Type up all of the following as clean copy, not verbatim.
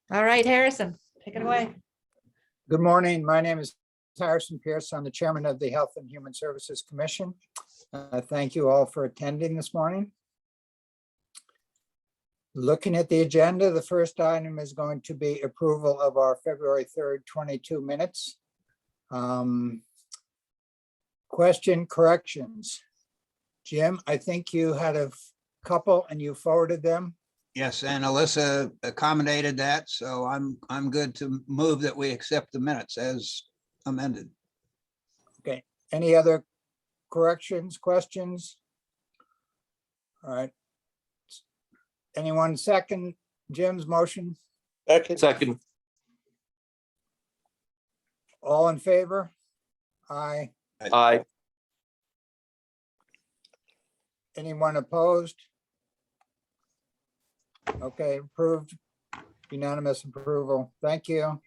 All right, Harrison, take it away. Good morning. My name is Harrison Pierce. I'm the chairman of the Health and Human Services Commission. Thank you all for attending this morning. Looking at the agenda, the first item is going to be approval of our February 3rd, 22 minutes. Question corrections. Jim, I think you had a couple and you forwarded them. Yes, and Alyssa accommodated that, so I'm good to move that we accept the minutes as amended. Okay. Any other corrections, questions? All right. Anyone second Jim's motion? Second. All in favor? Aye. Aye. Anyone opposed? Okay, approved. Unanimous approval. Thank you.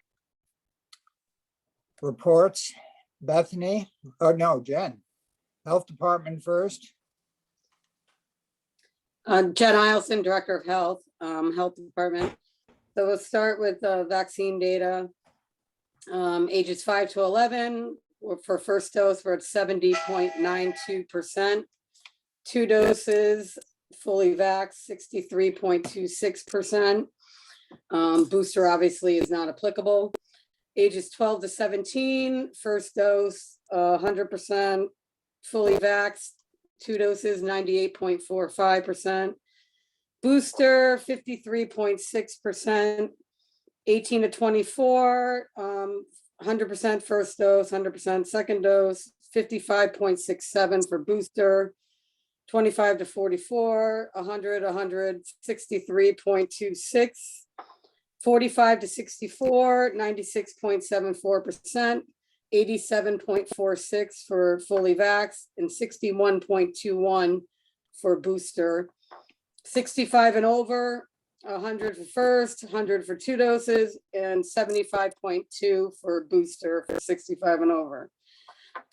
Reports. Bethany, oh no, Jen. Health Department first. Jen Ileson, Director of Health, Health Department. So we'll start with vaccine data. Ages 5 to 11, for first dose, we're at 70.92%. 2 doses, fully vaxxed, 63.26%. Booster obviously is not applicable. Ages 12 to 17, first dose, 100%, fully vaxxed. 2 doses, 98.45%. Booster, 53.6%. 18 to 24, 100% first dose, 100% second dose, 55.67 for booster. 25 to 44, 100, 163.26. 45 to 64, 96.74%. 87.46 for fully vaxxed and 61.21 for booster. 65 and over, 100 for first, 100 for 2 doses, and 75.2 for booster for 65 and over.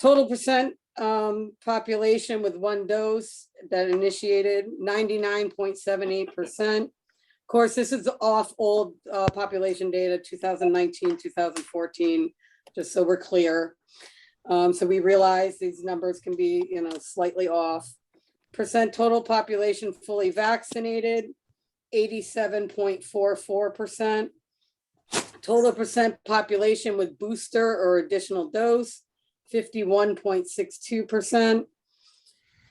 Total percent population with 1 dose that initiated, 99.78%. Of course, this is off old population data, 2019, 2014. Just so we're clear. So we realize these numbers can be, slightly off. Percent total population fully vaccinated, 87.44%. Total percent population with booster or additional dose, 51.62%.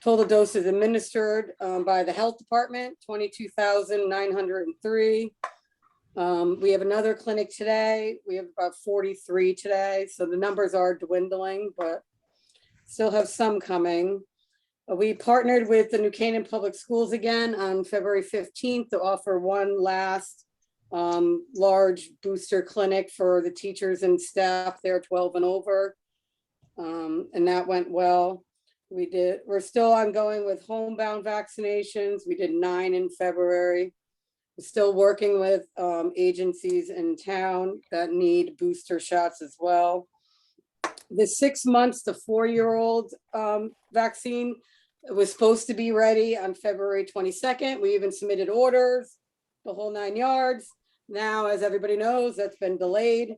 Total doses administered by the health department, 22,903. We have another clinic today. We have about 43 today. So the numbers are dwindling, but still have some coming. We partnered with the New Canaan Public Schools again on February 15th to offer one last large booster clinic for the teachers and staff there 12 and over. And that went well. We're still ongoing with homebound vaccinations. We did 9 in February. Still working with agencies in town that need booster shots as well. The 6 months to 4-year-old vaccine was supposed to be ready on February 22nd. We even submitted orders, the whole 9 yards. Now, as everybody knows, that's been delayed,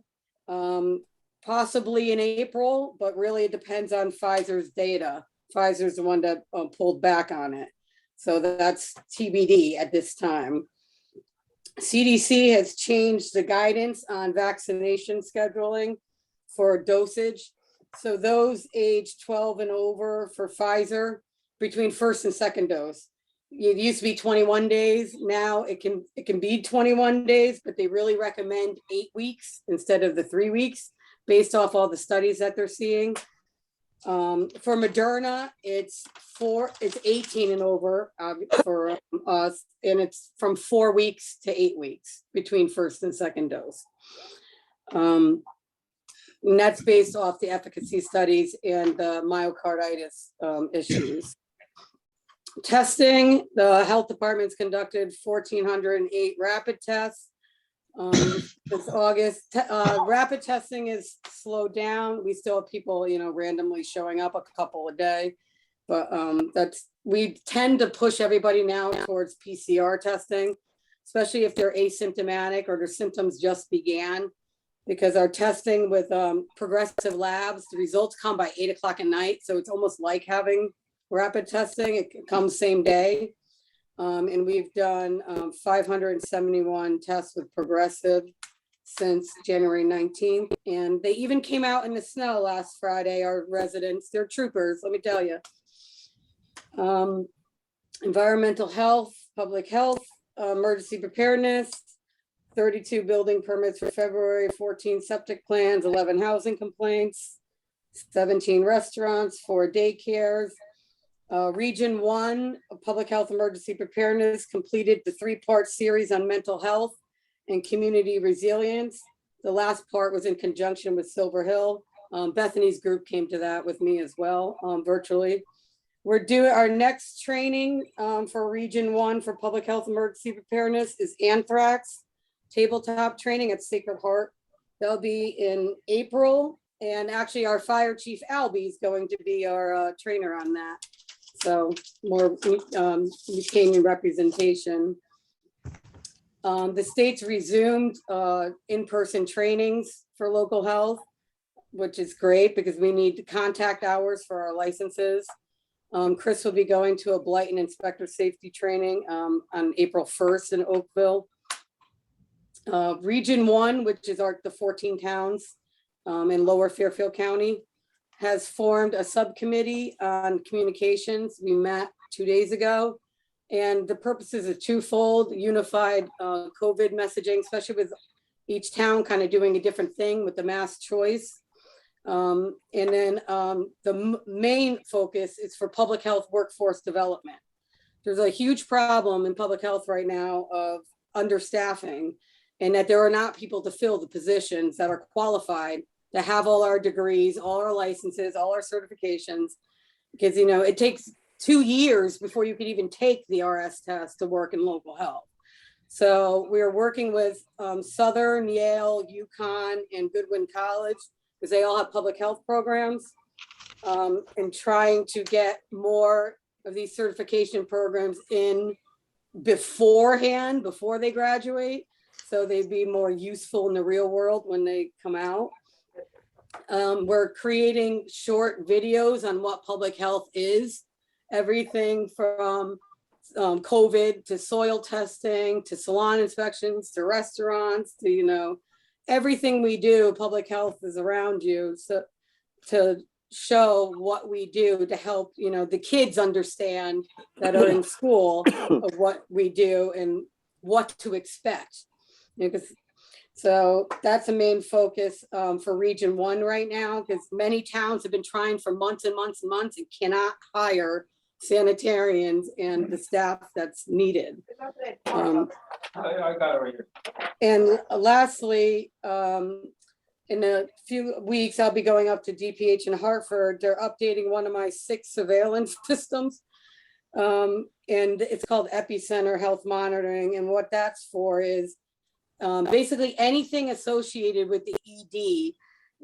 possibly in April, but really it depends on Pfizer's data. Pfizer's the one that pulled back on it. So that's TBD at this time. CDC has changed the guidance on vaccination scheduling for dosage. So those age 12 and over for Pfizer between first and second dose. It used to be 21 days. Now it can be 21 days, but they really recommend 8 weeks instead of the 3 weeks based off all the studies that they're seeing. For Moderna, it's 18 and over for us, and it's from 4 weeks to 8 weeks between first and second dose. And that's based off the efficacy studies and the myocarditis issues. Testing, the health department's conducted 1,408 rapid tests. This August, rapid testing is slowed down. We still have people, randomly showing up a couple a day, but we tend to push everybody now towards PCR testing. especially if they're asymptomatic or their symptoms just began. Because our testing with progressive labs, the results come by 8 o'clock at night. So it's almost like having rapid testing. It comes same day. And we've done 571 tests with progressive since January 19th. And they even came out in the snow last Friday, our residents, they're troopers, let me tell you. Environmental health, public health, emergency preparedness, 32 building permits for February, 14 septic plans, 11 housing complaints, 17 restaurants, 4 daycares. Region 1, Public Health Emergency Preparedness, completed the 3-part series on mental health and community resilience. The last part was in conjunction with Silver Hill. Bethany's group came to that with me as well, virtually. We're doing our next training for Region 1 for Public Health Emergency Preparedness is anthrax tabletop training at Sacred Heart. That'll be in April. And actually our Fire Chief Albie is going to be our trainer on that. So more Ukrainian representation. The state's resumed in-person trainings for local health, which is great because we need contact hours for our licenses. Chris will be going to a blight and inspector safety training on April 1st in Oakville. Region 1, which is the 14 towns in Lower Fairfield County, has formed a subcommittee on communications. We met 2 days ago, and the purposes are twofold: unified COVID messaging, especially with each town kind of doing a different thing with the mass choice. And then the main focus is for public health workforce development. There's a huge problem in public health right now of understaffing, and that there are not people to fill the positions that are qualified to have all our degrees, all our licenses, all our certifications, because, you know, it takes 2 years before you could even take the RS test to work in local health. So we're working with Southern, Yale, UConn, and Goodwin College, because they all have public health programs, and trying to get more of these certification programs in beforehand, before they graduate, so they'd be more useful in the real world when they come out. We're creating short videos on what public health is, everything from COVID to soil testing, to salon inspections, to restaurants, to, you know, everything we do, public health is around you. So to show what we do to help, you know, the kids understand that are in school of what we do and what to expect. Because so that's a main focus for Region 1 right now, because many towns have been trying for months and months and months and cannot hire sanitarians and the staff that's needed. I got it right here. And lastly, in a few weeks, I'll be going up to DPH in Hartford. They're updating one of my 6 surveillance systems. And it's called Epicenter Health Monitoring. And what that's for is basically anything associated with the ED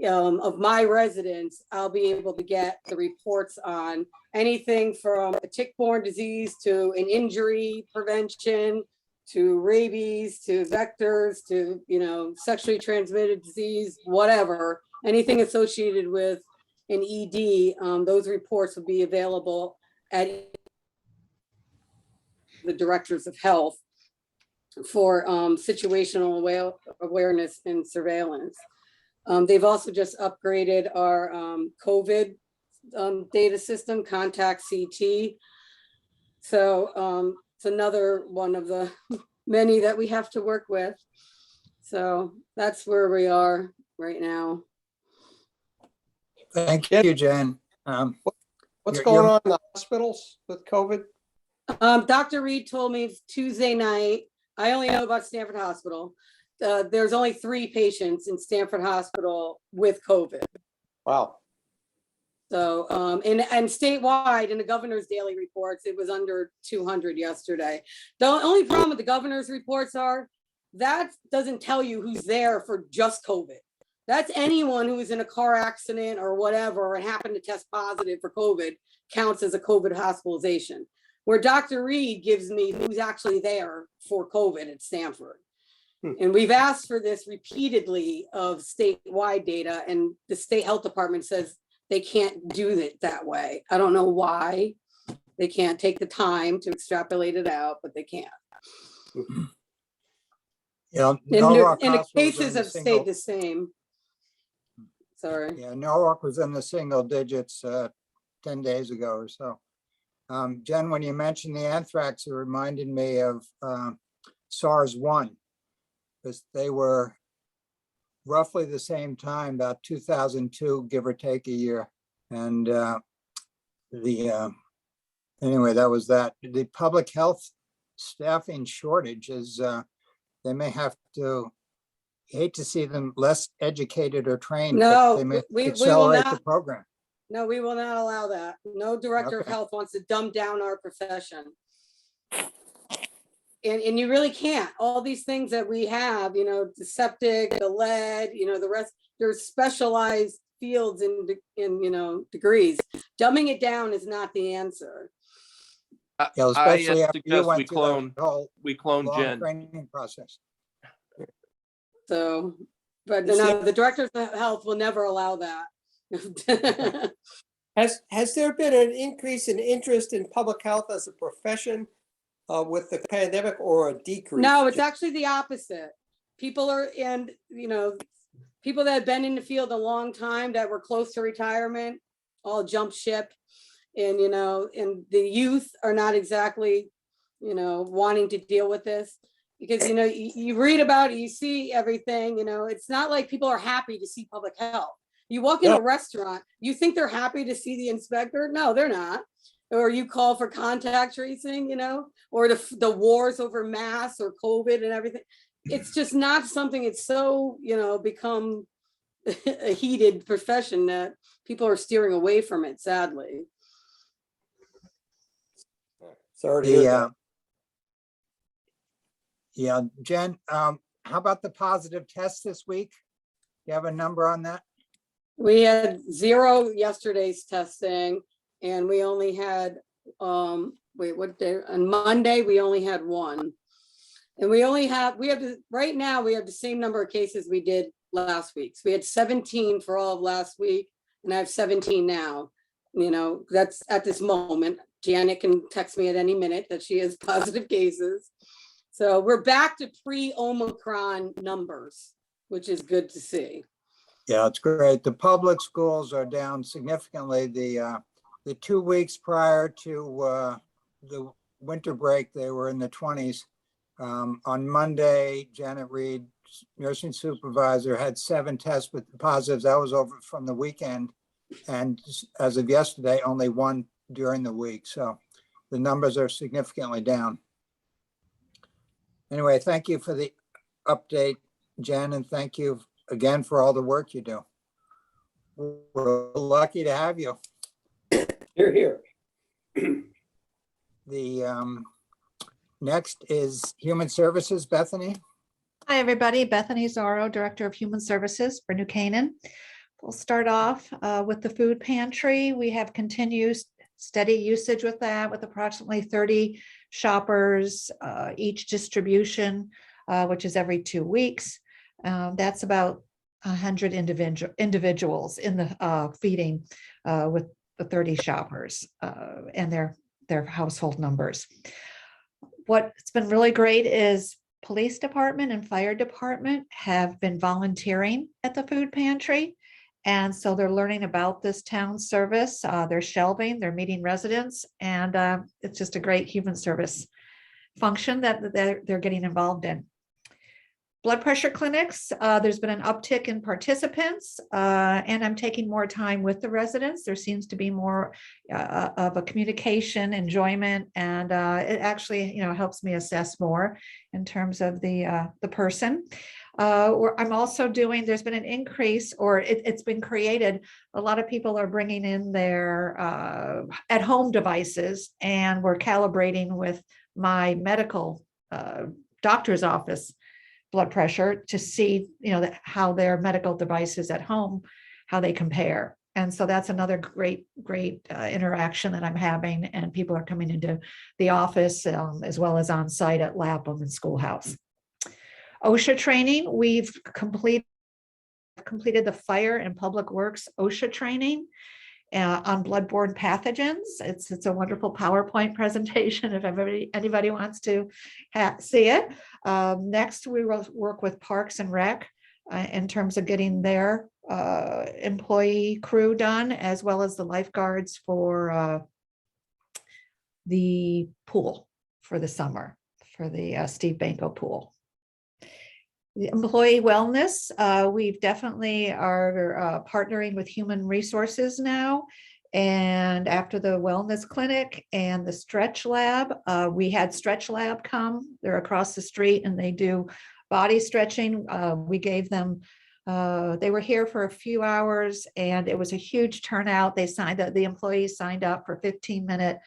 of my residents, I'll be able to get the reports on anything from a tick-borne disease to an injury prevention, to rabies, to vectors, to, you know, sexually transmitted disease, whatever, anything associated with an ED, those reports will be available at the directors of health for situational awareness and surveillance. They've also just upgraded our COVID data system, Contact CT. So it's another one of the many that we have to work with. So that's where we are right now. Thank you, Jen. What's You're- going you're- on in the hospitals with COVID? Dr. Reed told me Tuesday night, I only know about Stanford Hospital. There's only 3 patients in Stanford Hospital with COVID. Wow. So, and statewide in the governor's daily reports, it was under 200 yesterday. The only problem with the governor's reports are that doesn't tell you who's there for just COVID. That's anyone who was in a car accident or whatever and happened to test positive for COVID counts as a COVID hospitalization. where Dr. Reed gives me who's actually there for COVID at Stanford. Hmm. And we've asked for this repeatedly of statewide data, and the state health department says they can't do it that way. I don't know why. They can't take the time to extrapolate it out, but they can't. Yeah, And Norwalk and the Hospital was cases in the have single- stayed the same. Sorry. Yeah, Norwalk was in the single digits 10 days ago or so. Jen, when you mentioned the anthrax, it reminded me of SARS-1, because they were roughly the same time, about 2002, give or take a year. And anyway, that was that. The public health staffing shortage is, they may have to, hate to see them less educated or trained, but No, they may we will accelerate the not. program. No, we will not allow that. No director of Okay. health wants to dumb down our profession. And you really can't. All these things that we have, the septic, the lead, the rest, there's specialized fields in degrees. Dumbing it down is not the answer. Yeah, especially after you suggest we went through that whole clone long Jen. training process. So, but Is no, the directors of health will never allow that. Has there been an increase in interest in public health as a profession with the pandemic, or a decrease? No, it's actually the opposite. People are, people that have been in the field a long time that were close to retirement, all jump ship. And, and the youth are not exactly, wanting to deal with this because, you read about it, you see everything, it's not like people are happy to see public health. You walk in a restaurant, you think they're happy to see the inspector? No, they're not. Or you call for contact tracing, or the wars over masks or COVID and everything. It's just not something, it's so, become a heated profession that people are steering away from it, sadly. Sorry to hear that. Yeah, Jen, how about the positive test this week? You have a number on that? We had 0 yesterday's testing, and we only had, what day? On Monday, we only had 1. And right now, we have the same number of cases we did last week. So we had 17 for all of last week, and I have 17 now. That's at this moment. Janet can text me at any minute that she has positive cases. So we're back to pre-Omicron numbers, which is good to see. Yeah, it's great. The public schools are down significantly. The 2 weeks prior to the winter break, they were in the 20s. On Monday, Janet Reed, nursing supervisor, had 7 tests with positives. That was over from the weekend. And as of yesterday, only 1 during the week. So the numbers are significantly down. Anyway, thank you for the update, Jen, and thank you again for all the work you do. We're lucky to have you. Here. The next is Human Services, Bethany. Hi, everybody. Bethany Zorro, Director of Human Services for New Canaan. We'll start off with the food pantry. We have continued steady usage with that, with approximately 30 shoppers, each distribution, which is every 2 weeks. That's about 100 individuals in the feeding with the 30 shoppers and their household numbers. What's been really great is police department and fire department have been volunteering at the food pantry. And so they're learning about this town service. They're shelving, they're meeting residents, and it's just a great human service function that they're getting involved in. Blood pressure clinics, there's been an uptick in participants, and I'm taking more time with the residents. There seems to be more of a communication, enjoyment, and it actually, helps me assess more in terms of the person. I'm also there's been an increase, or it's been created. A lot of people are bringing in their at-home devices, and we're calibrating with my medical doctor's office blood pressure to see, how their medical devices at home, how they compare. And so that's another great interaction that I'm having, and people are coming into the office as well as on site at Lapham and Schoolhouse. OSHA training, we've completed the fire and public works OSHA training on bloodborne pathogens. It's a wonderful PowerPoint presentation if anybody wants to see it. Next, we will work with Parks and Rec in terms of getting their employee crew done, as well as the lifeguards for the pool for the summer, for the Steve Banko pool. The employee wellness, we've definitely are partnering with human resources now. And after the wellness clinic and the stretch lab, we had stretch lab come, they're across the street and they do body stretching. We gave them, they were here for a few hours and it was a huge turnout. The employees signed up for 15-minute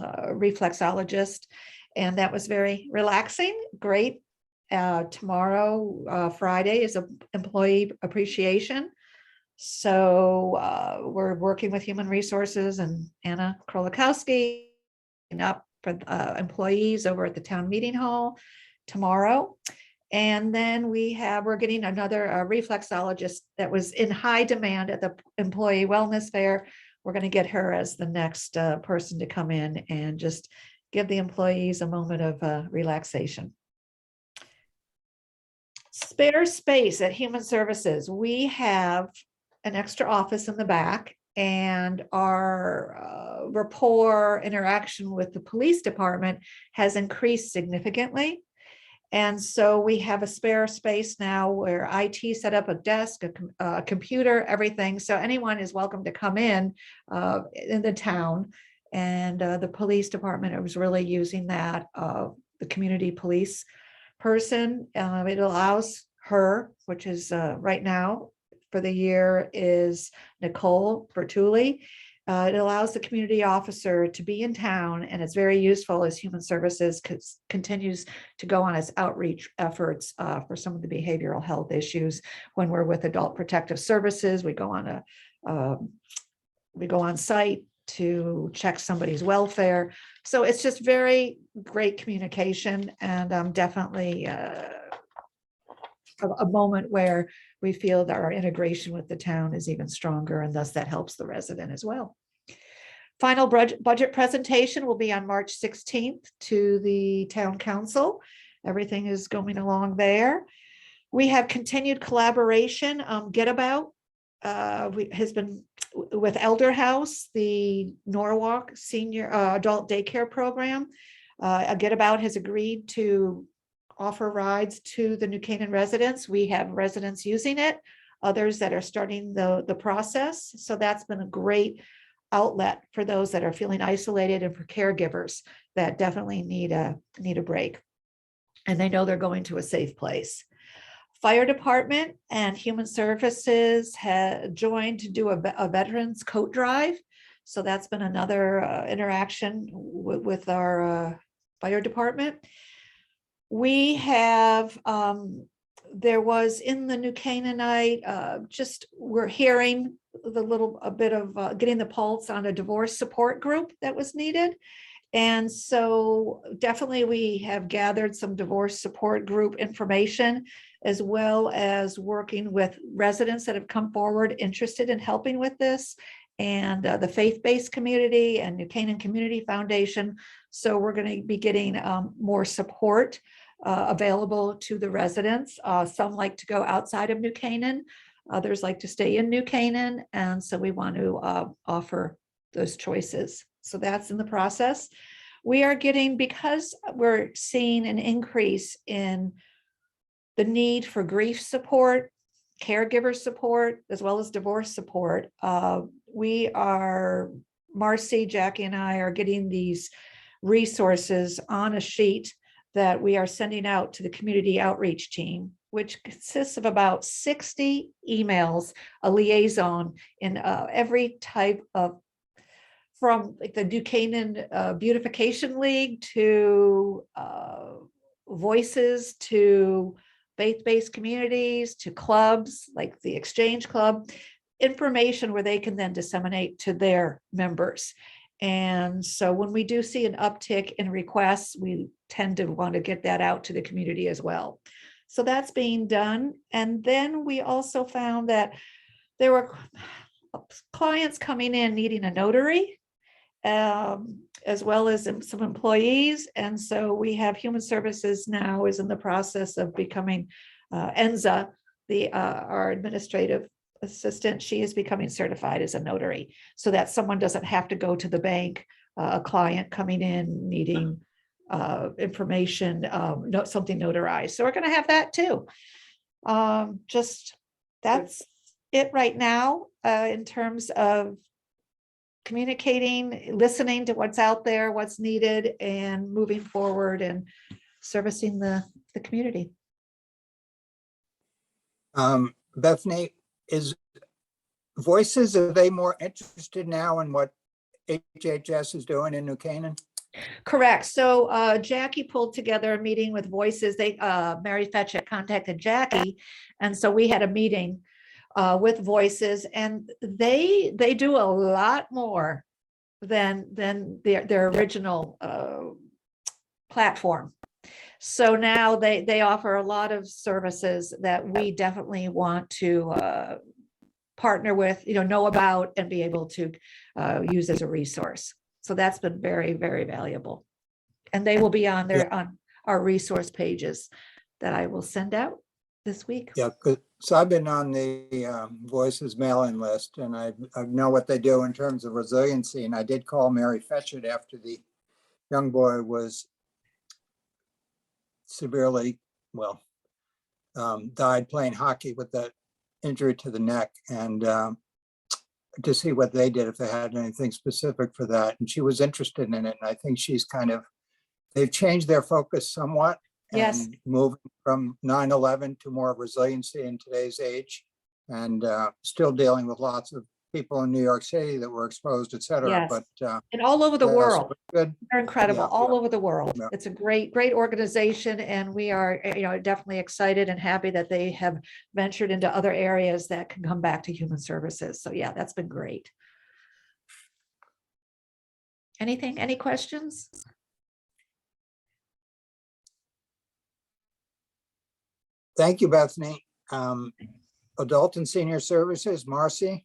reflexologist, and that was very relaxing, great. Tomorrow, Friday, is employee appreciation. So we're working with human resources and Anna Krolikowski up for employees over at the town meeting hall tomorrow. And then we're getting another reflexologist that was in high demand at the employee wellness fair. We're going to get her as the next person to come in and just give the employees a moment of relaxation. Spare space at Human Services. We have an extra office in the back, and our rapport interaction with the police department has increased significantly. And so we have a spare space now where IT set up a desk, a computer, everything. So anyone is welcome to come in the town. And the police department was really using that, the community police person. It allows her, which is right now for the year is Nicole Bertulli. It allows the community officer to be in town, and it's very useful as Human Services continues to go on its outreach efforts for some of the behavioral health issues. When we're with Adult Protective Services, we go on site to check somebody's welfare. So it's just very great communication, and definitely a moment where we feel that our integration with the town is even stronger, and thus that helps the resident as well. Final budget presentation will be on March 16th to the town council. Everything is going along there. We have continued collaboration. Getabout has been with Elder House, the Norwalk Senior Adult Daycare Program. Getabout has agreed to offer rides to the New Canaan residents. We have residents using it, others that are starting the process. So that's been a great outlet for those that are feeling isolated and for caregivers that definitely need a break. And they know they're going to a safe place. Fire Department and Human Services have joined to do a veterans coat drive. So that's been another interaction with our fire department. We have, there was in the New Canaanite, we're hearing a bit of getting the pulse on a divorce support group that was needed. And so definitely we have gathered some divorce support group information, as well as working with residents that have come forward interested in helping with this, and the faith-based community and New Canaan Community Foundation. So we're going to be getting more support available to the residents. Some like to go outside of New Canaan, others like to stay in New Canaan, and so we want to offer those choices. So that's in the process. We are getting, because we're seeing an increase in the need for grief support, caregiver support, as well as divorce support. Marcy, Jackie, and I are getting these resources on a sheet that we are sending out to the community outreach team, which consists of about 60 emails, a liaison in every type of, from like the New Canaan Beautification League to voices, to faith-based communities, to clubs like the Exchange Club. information where they can then disseminate to their members. And so when we do see an uptick in requests, we tend to want to get that out to the community as well. So that's being done. And then we also found that there were clients coming in needing a notary, as well as some employees. And so we have Human Services now is in the process of becoming Enza, our administrative assistant. She is becoming certified as a notary so that someone doesn't have to go to the bank, a client coming in needing information, something notarized. So we're going to have that too. Just that's it right now in terms of communicating, listening to what's out there, what's needed, and moving forward and servicing the community. Bethany, is Voices, are they more interested now in what HHS is doing in New Canaan? Correct. So Jackie pulled together a meeting with Voices. Mary Fetchett contacted Jackie. And so we had a meeting with Voices, and they do a lot more than their original platform. So now they offer a lot of services that we definitely want to partner with, know about and be able to use as a resource. So that's been very, very valuable. And they will be on on our resource pages that I will send out this week. Yeah, so I've been on the Voices mailing list, and I know what they do in terms of resiliency. And I did call Mary Fetchett after the young boy was severely, died playing hockey with that injury to the neck, and to see what they did, if they had anything specific for that. And she was interested in it. And I think they've changed their focus somewhat. Yes. And moving from 9/11 to more resiliency in today's age, and still dealing with lots of people in New York City that were exposed, et cetera. Yes. But and all over the so world. good. They're incredible, Yeah, all yeah. over the world. Yeah. It's a great organization, and we are, definitely excited and happy that they have ventured into other areas that can come back to Human Services. So yeah, that's been great. Any questions? Thank you, Bethany. Adult and Senior Services, Marcy.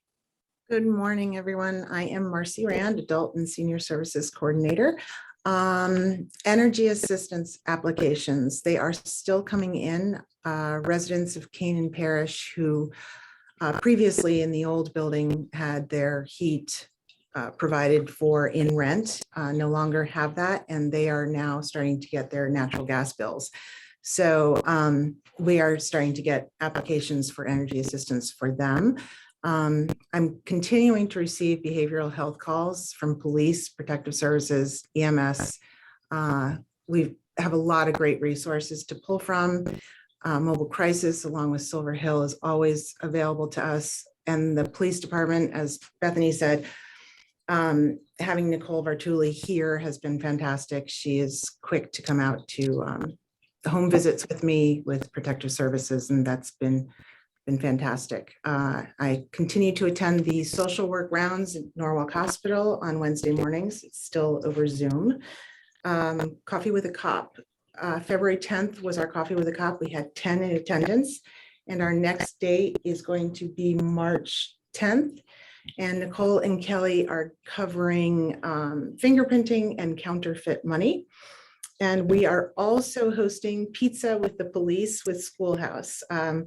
Good morning, everyone. I am Marcy Rand, Adult and Senior Services Coordinator. Energy assistance applications, they are still coming in. Residents of Canaan Parish who previously in the old building had their heat provided for in rent no longer have that, and they are now starting to get their natural gas bills. So we are starting to get applications for energy assistance for them. I'm continuing to receive behavioral health calls from police, protective services, EMS. We have a lot of great resources to pull from. Mobile crisis along with Silver Hill is always available to us. And the police department, as Bethany said, having Nicole Vartuli here has been fantastic. She is quick to come out to home visits with me with protective services, and that's been fantastic. I continue to attend the social work rounds at Norwalk Hospital on Wednesday mornings. It's still over Zoom. Coffee with a Cop. February 10th was our Coffee with a Cop. We had 10 in attendance, and our next date is going to be March 10th. And Nicole and Kelly are covering fingerprinting and counterfeit money. And we are also hosting Pizza with the Police with Schoolhouse. A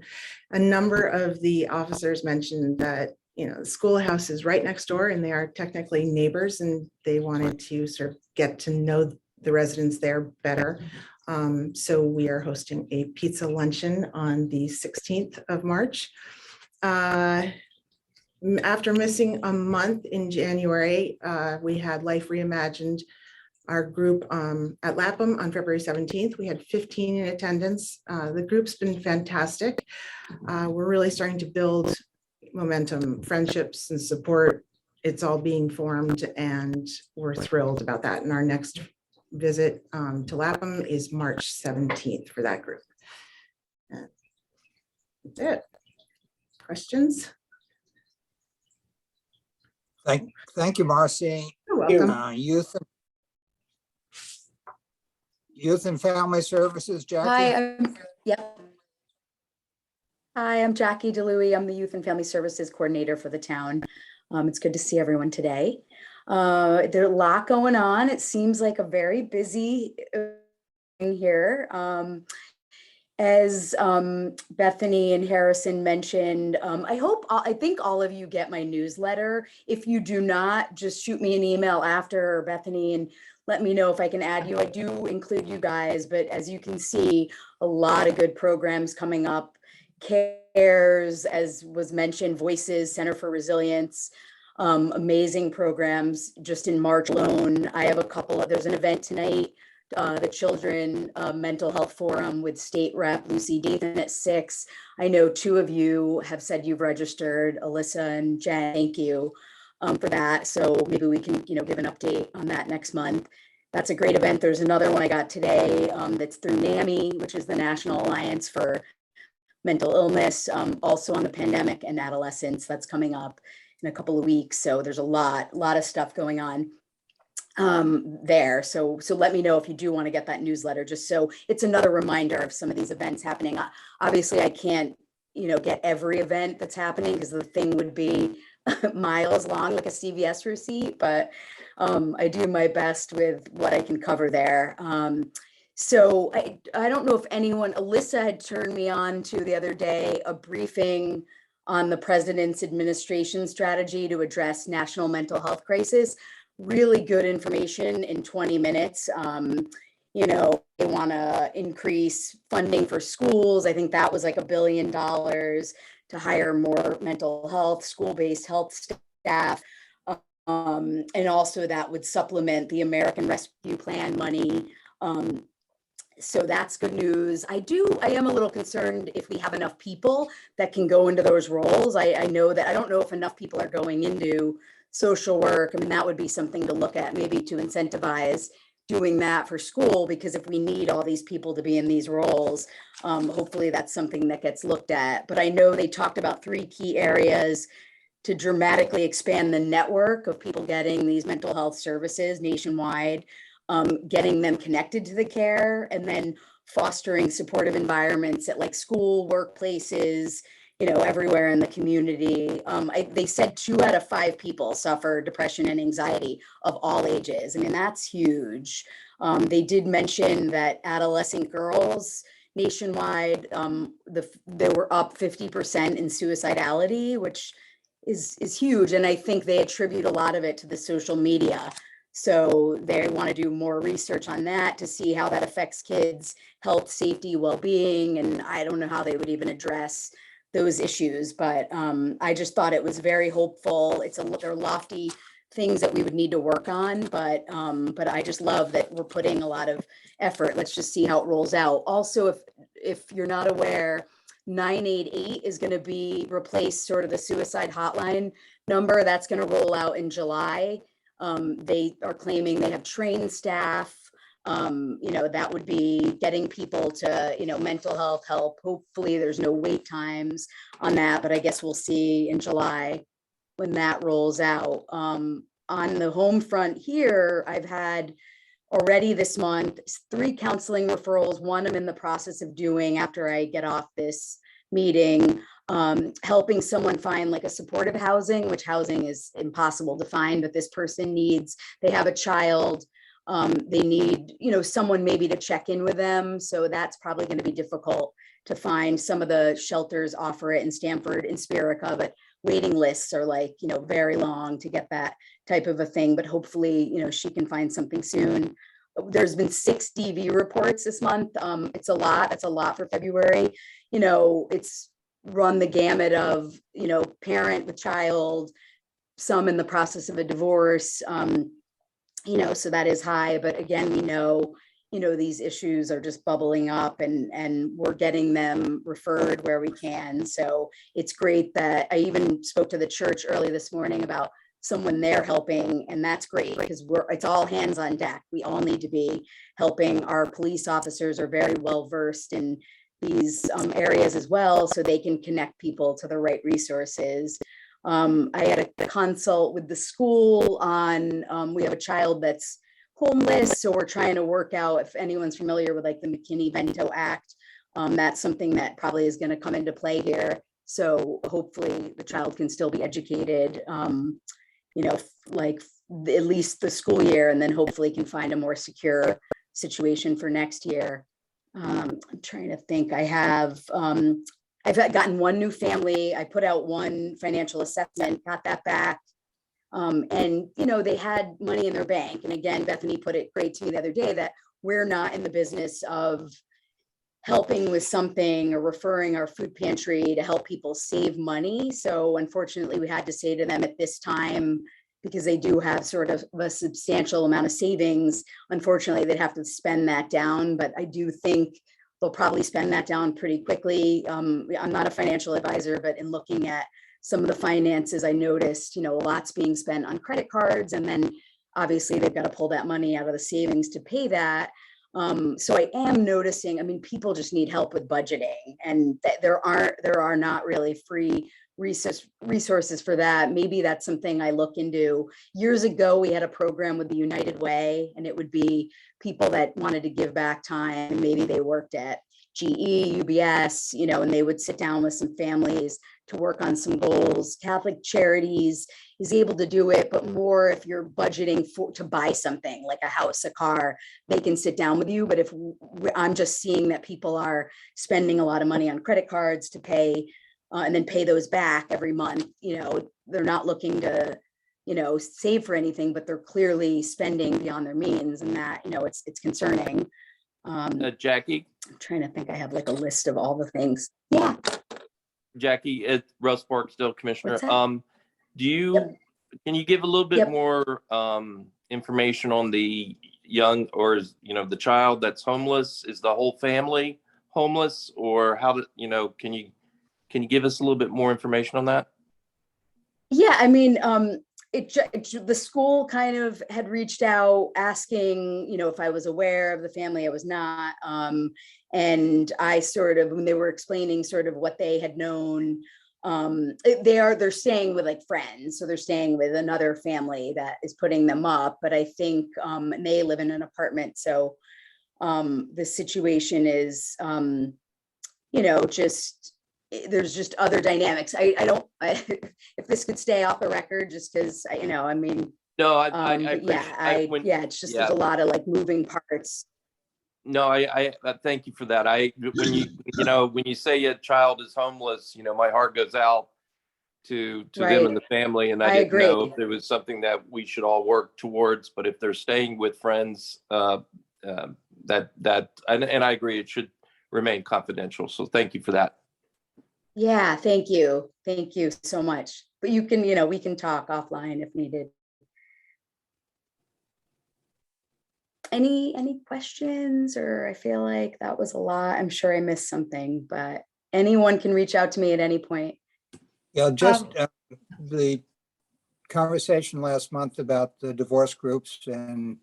number of the officers mentioned that, the Schoolhouse is right next door and they are technically neighbors, and they wanted to sort of get to know the residents there better. So we are hosting a pizza luncheon on the 16th of March. After missing a month in January, we had Life Reimagined, our group at Lapham on February 17th. We had 15 in attendance. The group's been fantastic. We're really starting to build momentum, friendships, and support. It's all being formed, and we're thrilled about that. And our next visit to Lapham is March 17th for that group. That's it. Questions? Thank you, Marcy. You're welcome. Youth and Family Services, Jackie? Yep. Hi, I'm Jackie DeLuey. I'm the Youth and Family Services Coordinator for the town. It's good to see everyone today. There's a lot going on. It seems like a very busy here. As Bethany and Harrison mentioned, I think all of you get my newsletter. If you do not, just shoot me an email after, or Bethany, and let me know if I can add you. I do include you guys, but as you can see, a lot of good programs coming up. CARES, as was mentioned, Voices, Center for Resilience, amazing programs just in March alone. I have a couple of, there's an event tonight, the Children Mental Health Forum with State Rep Lucy Dathan at 6. I know 2 of you have said you've registered, Alyssa and Jen. Thank you for that. So maybe we can, give an update on that next month. That's a great event. There's another one I got today that's through NAMI, which is the National Alliance for Mental Illness, also on the pandemic and adolescence. That's coming up in a couple of weeks. So there's a lot of stuff going on there. So let me know if you do want to get that newsletter, just so it's another reminder of some of these events happening. Obviously, I can't, get every event that's happening because the thing would be miles long, like a CVS receipt, but I do my best with what I can cover there. So I don't know if anyone, Alyssa had turned me on to the other day, a briefing on the president's administration strategy to address national mental health crisis. Really good information in 20 minutes. They want to increase funding for schools. I think that was like $1 billion to hire more mental health, school-based health staff. And also that would supplement the American Rescue Plan money. So that's good news. I am a little concerned if we have enough people that can go into those roles. I know that, I don't know if enough people are going into social work. I mean, that would be something to look at, maybe to incentivize doing that for school, because if we need all these people to be in these roles, hopefully that's something that gets looked at. But I know they talked about 3 key areas to dramatically expand the network of people getting these mental health services nationwide, getting them connected to the care, and then fostering supportive environments at like school, workplaces, everywhere in the community. They said 2 out of 5 people suffer depression and anxiety of all ages. I mean, that's huge. They did mention that adolescent girls nationwide, they were up 50% in suicidality, which is huge. And I think they attribute a lot of it to the social media. So they want to do more research on that to see how that affects kids' health, safety, well-being. And I don't know how they would even address those issues, but I just thought it was very hopeful. They're lofty things that we would need to work on, but I just love that we're putting a lot of effort. Let's just see how it rolls out. Also, if you're not aware, 988 is going to be replaced, sort of the suicide hotline number. That's going to roll out in July. They are claiming they have trained staff. That would be getting people to, mental health help. Hopefully there's no wait times on that, but I guess we'll see in July when that rolls out. On the home front here, I've had already this month 3 counseling referrals. One I'm in the process of doing after I get off this meeting, helping someone find like a supportive housing, which housing is impossible to find, but this person needs, they have a child, they need, someone maybe to check in with them. So that's probably going to be difficult to find. Some of the shelters offer it in Stamford and Spirica, but waiting lists are like, very long to get that type of a thing. But hopefully, she can find something soon. There's been 6 DV reports this month. It's a lot. That's a lot for February. It's run the gamut of, parent with child, some in the process of a divorce, so that is high. But again, we know, these issues are just bubbling up, and we're getting them referred where we can. So it's great that I even spoke to the church early this morning about someone there helping, and that's great because it's all hands on deck. We all need to be helping. Our police officers are very well versed in these areas as well, so they can connect people to the right resources. I had a consult with the school on, we have a child that's homeless, so we're trying to work out, if anyone's familiar with like the McKinney-Vento Act, that's something that probably is going to come into play here. So hopefully the child can still be educated, like at least the school year, and then hopefully can find a more secure situation for next year. I'm trying to think. I've gotten one new family. I put out one financial assessment, got that back. And, they had money in their bank. And again, Bethany put it great to me the other day that we're not in the business of helping with something or referring our food pantry to help people save money. So unfortunately, we had to say to them at this time, because they do have sort of a substantial amount of savings, unfortunately, they'd have to spend that down. But I do think they'll probably spend that down pretty quickly. I'm not a financial advisor, but in looking at some of the finances, I noticed, a lot's being spent on credit cards, and then obviously they've got to pull that money out of the savings to pay that. So I am noticing, people just need help with budgeting, and there are not really free resources for that. Maybe that's something I look into. Years ago, we had a program with the United Way, and it would be people that wanted to give back time. Maybe they worked at GE, UBS, and they would sit down with some families to work on some goals. Catholic Charities is able to do it, but more if you're budgeting to buy something like a house, a car, they can sit down with you. But if I'm just seeing that people are spending a lot of money on credit cards to pay and then pay those back every month, they're not looking to, save for anything, but they're clearly spending beyond their means, and that, it's concerning. Jackie, I'm trying to think. I have like a list of all the things. Yeah. Jackie, it's Russ Park, still commissioner. What's that? Can you give a little bit Yep. more information on the young, or the child that's homeless? Is the whole family homeless, or how can you give us a little bit more information on that? Yeah, the school kind of had reached out asking, if I was aware of the family. I was not. And I when they were explaining sort of what they had known, they're staying with like friends. So they're staying with another family that is putting them up. But I think they live in an apartment. So the situation is, there's just other dynamics. If this could stay off the record, just because, No, it's just, there's a lot of like moving parts. No, I thank you for that. When you say a child is homeless, my heart goes out to them and the family. And I didn't know if it was something that we should all work towards, but if they're staying with friends, and I agree, it should remain confidential. So thank you for that. Yeah, thank you. Thank you so much. But you can, we can talk offline if needed. Any questions? Or I feel like that was a lot. I'm sure I missed something, but anyone can reach out to me at any point. Yeah, just the conversation last month about the divorce groups and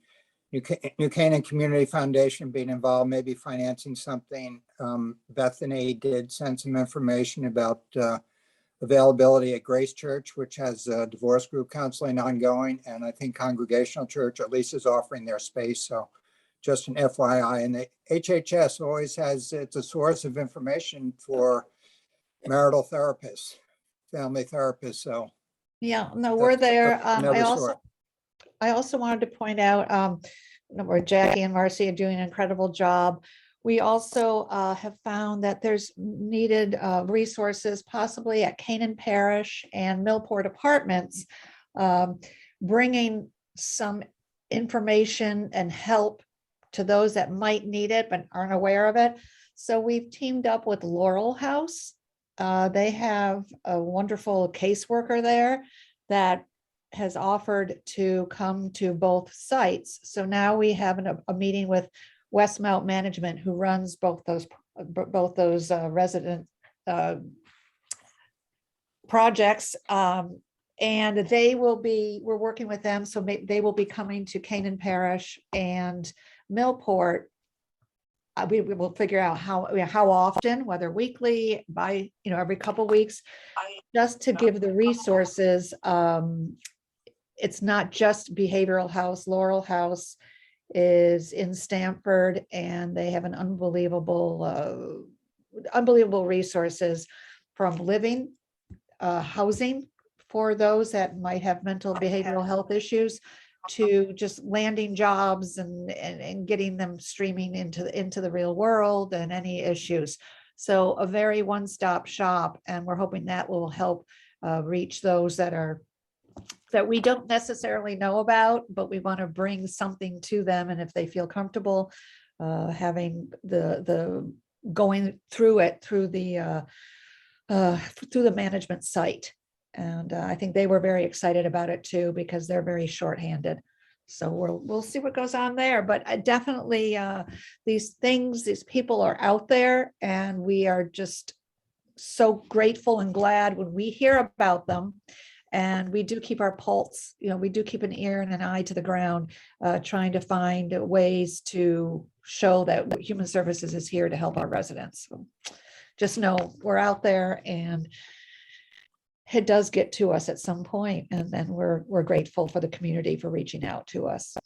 New Canaan Community Foundation being involved, maybe financing something. Bethany did send some information about availability at Grace Church, which has divorce group counseling ongoing. And I think Congregational Church at least is offering their space. So just an FYI. And the HHS always it's a source of information for marital therapists, family therapists. So Yeah, no, we're there. another source. I also wanted to point out where Jackie and Marcy are doing an incredible job. We also have found that there's needed resources possibly at Canaan Parish and Millport Apartments, bringing some information and help to those that might need it but aren't aware of it. So we've teamed up with Laurel House. They have a wonderful caseworker there that has offered to come to both sites. So now we have a meeting with Westmount Management, who runs both those resident projects, and we're working with them, so they will be coming to Canaan Parish and Millport we will figure out how often, whether weekly, every couple weeks, just to give the resources. It's not just behavioral health. Laurel House is in Stamford, and they have an unbelievable resources, from living, housing for those that might have mental behavioral health issues, to just landing jobs and getting them streaming into the real world and any issues. So a very one-stop shop, and we're hoping that will help reach those that we don't necessarily know about, but we want to bring something to them. And if they feel comfortable having the going through it through the management site. And I think they were very excited about it too, because they're very shorthanded. So we'll see what goes on there. But definitely these people are out there, and we are just so grateful and glad when we hear about them. And we do keep our pulse, we do keep an ear and an eye to the ground, trying to find ways to show that Human Services is here to help our residents. So just know we're out there, and it does get to us at some point, and then we're grateful for the community for reaching out to us.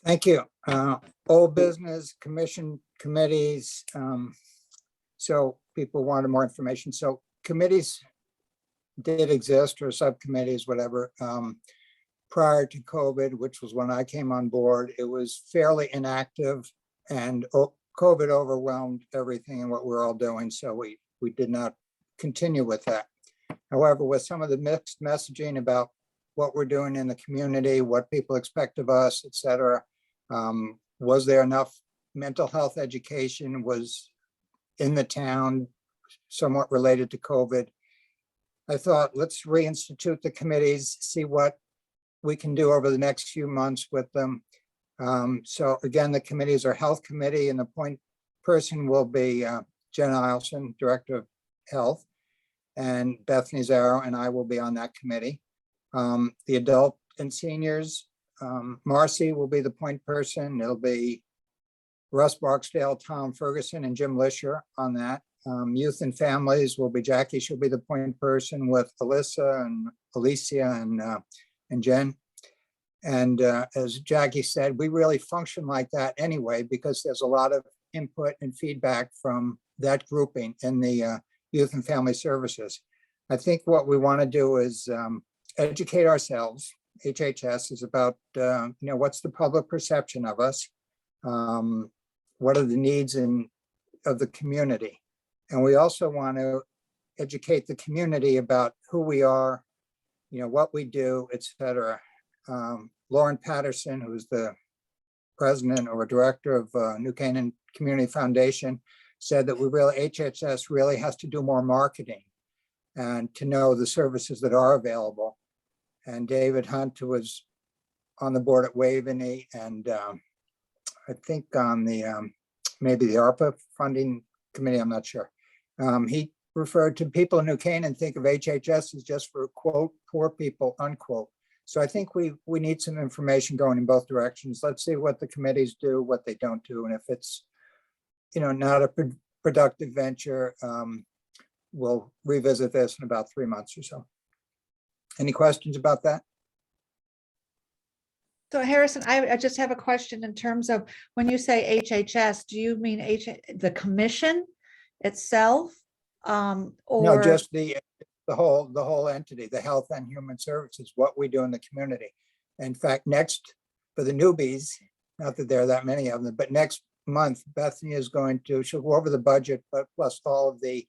Thank you. Old business, commission, committees. So people wanted more information. So committees did exist, or subcommittees, whatever, prior to COVID, which was when I came on board. It was fairly inactive, and COVID overwhelmed everything and what we're all doing. So we did not continue with that. However, with some of the mixed messaging about what we're doing in the community, what people expect of us, et cetera, was there enough mental health education was in the town, somewhat related to COVID? I thought, let's reinstitute the committees, see what we can do over the next few months with them. So again, the committees are Health Committee, and the point person will be Jen Eielson, Director of Health, and Bethany Zarrow and I will be on that committee. The Adult and Seniors, Marcy will be the point person. It'll be Russ Barksdale, Tom Ferguson, and Jim Lisher on that. Youth and Families will be Jackie. She'll be the point person with Alyssa and Alicia and Jen. And as Jackie said, we really function like that anyway, because there's a lot of input and feedback from that grouping in the Youth and Family Services. I think what we want to do is educate ourselves. HHS is about, what's the public perception of us? What are the needs of the community? And we also want to educate the community about who we are, what we do, et cetera. Lauren Patterson, who's the president or director of New Canaan Community Foundation, said that HHS really has to do more marketing and to know the services that are available. And David Hunt, who was on the board at Waveney, and I think on the maybe the ARPA funding committee, I'm not sure. He referred to people in New Canaan think of HHS as just for, quote, poor people, unquote. So I think we need some information going in both directions. Let's see what the committees do, what they don't do. And if it's, not a productive venture, we'll revisit this in about 3 months or so. Any questions about that? So Harrison, I just have a question in terms of when you say HHS, do you mean the commission itself? No, Or just the whole entity, the Health and Human Services, what we do in the community. In fact, next, for the newbies, not that there are that many of them, but next month, Bethany is she'll go over the budget, but plus all of the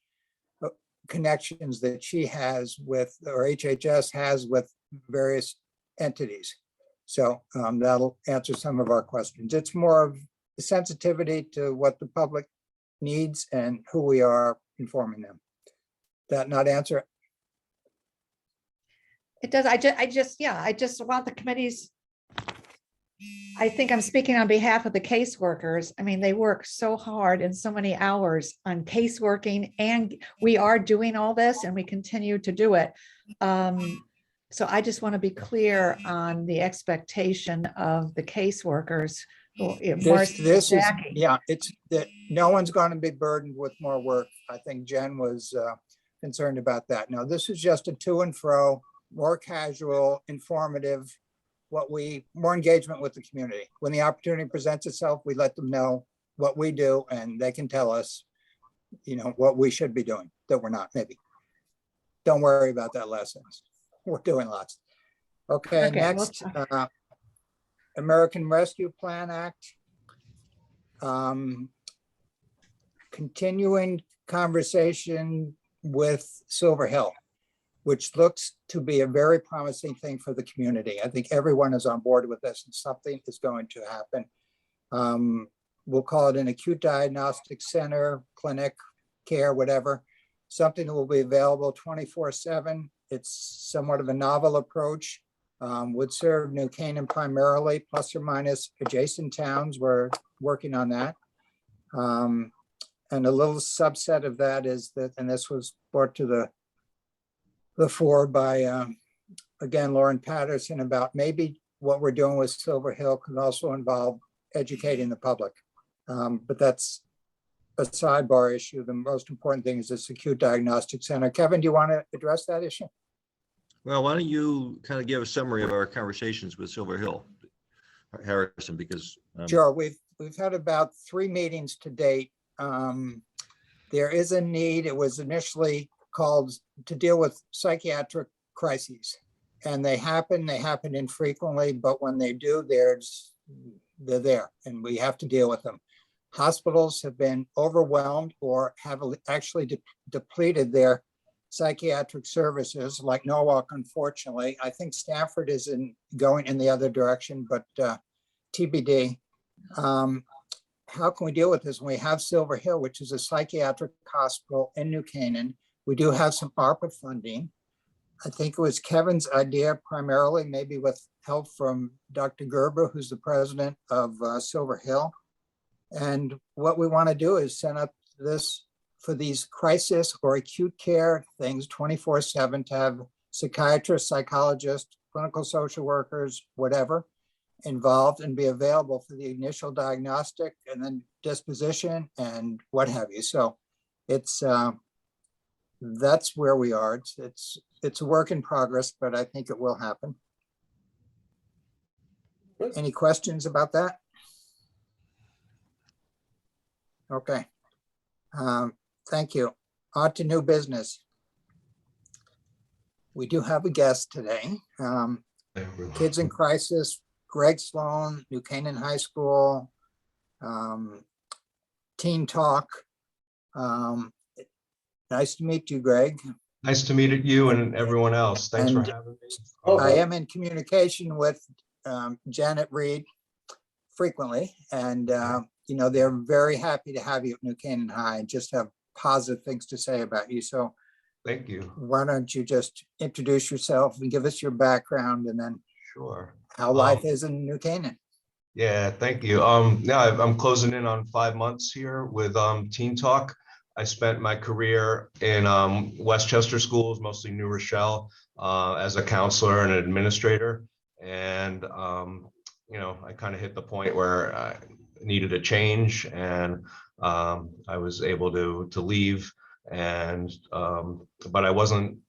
connections that she has with, or HHS has with various entities. So that'll answer some of our questions. It's more of the sensitivity to what the public needs and who we are informing them. That not answer? it does, I just want the committees. I think I'm speaking on behalf of the caseworkers. I mean, they work so hard and so many hours on caseworking, and we are doing all this and we continue to do it. So I just want to be clear on the expectation of the caseworkers Well, yeah, This, Marcy and this is, Jackie. yeah, it's that no one's going to be burdened with more work. I think Jen was concerned about that. No, this is just a to and fro, more casual, informative, more engagement with the community. When the opportunity presents itself, we let them know what we do and they can tell us, what we should be doing that we're not, maybe. Don't worry about that last sentence. We're doing lots. Okay, Okay, next, American Rescue Plan Act. Continuing conversation with Silver Hill, which looks to be a very promising thing for the community. I think everyone is on board with this and something is going to happen. We'll call it an acute diagnostic center, clinic, care, whatever, something that will be available 24/7. It's somewhat of a novel approach, would serve New Canaan primarily, plus or minus adjacent towns. We're working on that. And a little subset of that is that, and this was brought to the fore by, again, Lauren Patterson, about maybe what we're doing with Silver Hill could also involve educating the public. But that's a sidebar issue. The most important thing is this acute diagnostic center. Kevin, do you want to address that issue? Well, why don't you kind of give a summary of our conversations with Silver Hill, Harrison, because Sure, we've had about 3 meetings to date. There is a need. It was initially called to deal with psychiatric crises, and they happen infrequently, but when they do, they're there and we have to deal with them. Hospitals have been overwhelmed or have actually depleted their psychiatric services, like Norwalk, unfortunately. I think Stanford is going in the other direction, but TBD. How can we deal with this when we have Silver Hill, which is a psychiatric hospital in New Canaan? We do have some ARPA funding. I think it was Kevin's idea primarily, maybe with help from Dr. Gerber, who's the president of Silver Hill. And what we want to do is set up this for these crisis or acute care things 24/7, to have psychiatrists, psychologists, clinical social workers, whatever, involved and be available for the initial diagnostic and then disposition and what have you. So it's that's where we are. It's a work in progress, but I think it will happen. Any questions about that? Okay. Thank you. On to new business. We do have a guest today. Kids in Crisis, Greg Sloan, New Canaan High School, Teen Talk. Nice to meet you, Greg. Nice to meet you and everyone else. Thanks for And having me. I am in communication with Janet Reed frequently, and they're very happy to have you at New Canaan High and just have positive things to say about you. So Thank you. why don't you just introduce yourself and give us your background, and then Sure. how life is in New Canaan. Yeah, thank you. Now I'm closing in on 5 months here with Teen Talk. I spent my career in Westchester schools, mostly New Rochelle, as a counselor and an administrator. And, I kind of hit the point where I needed a change, and I was able to leave. And, but I wasn't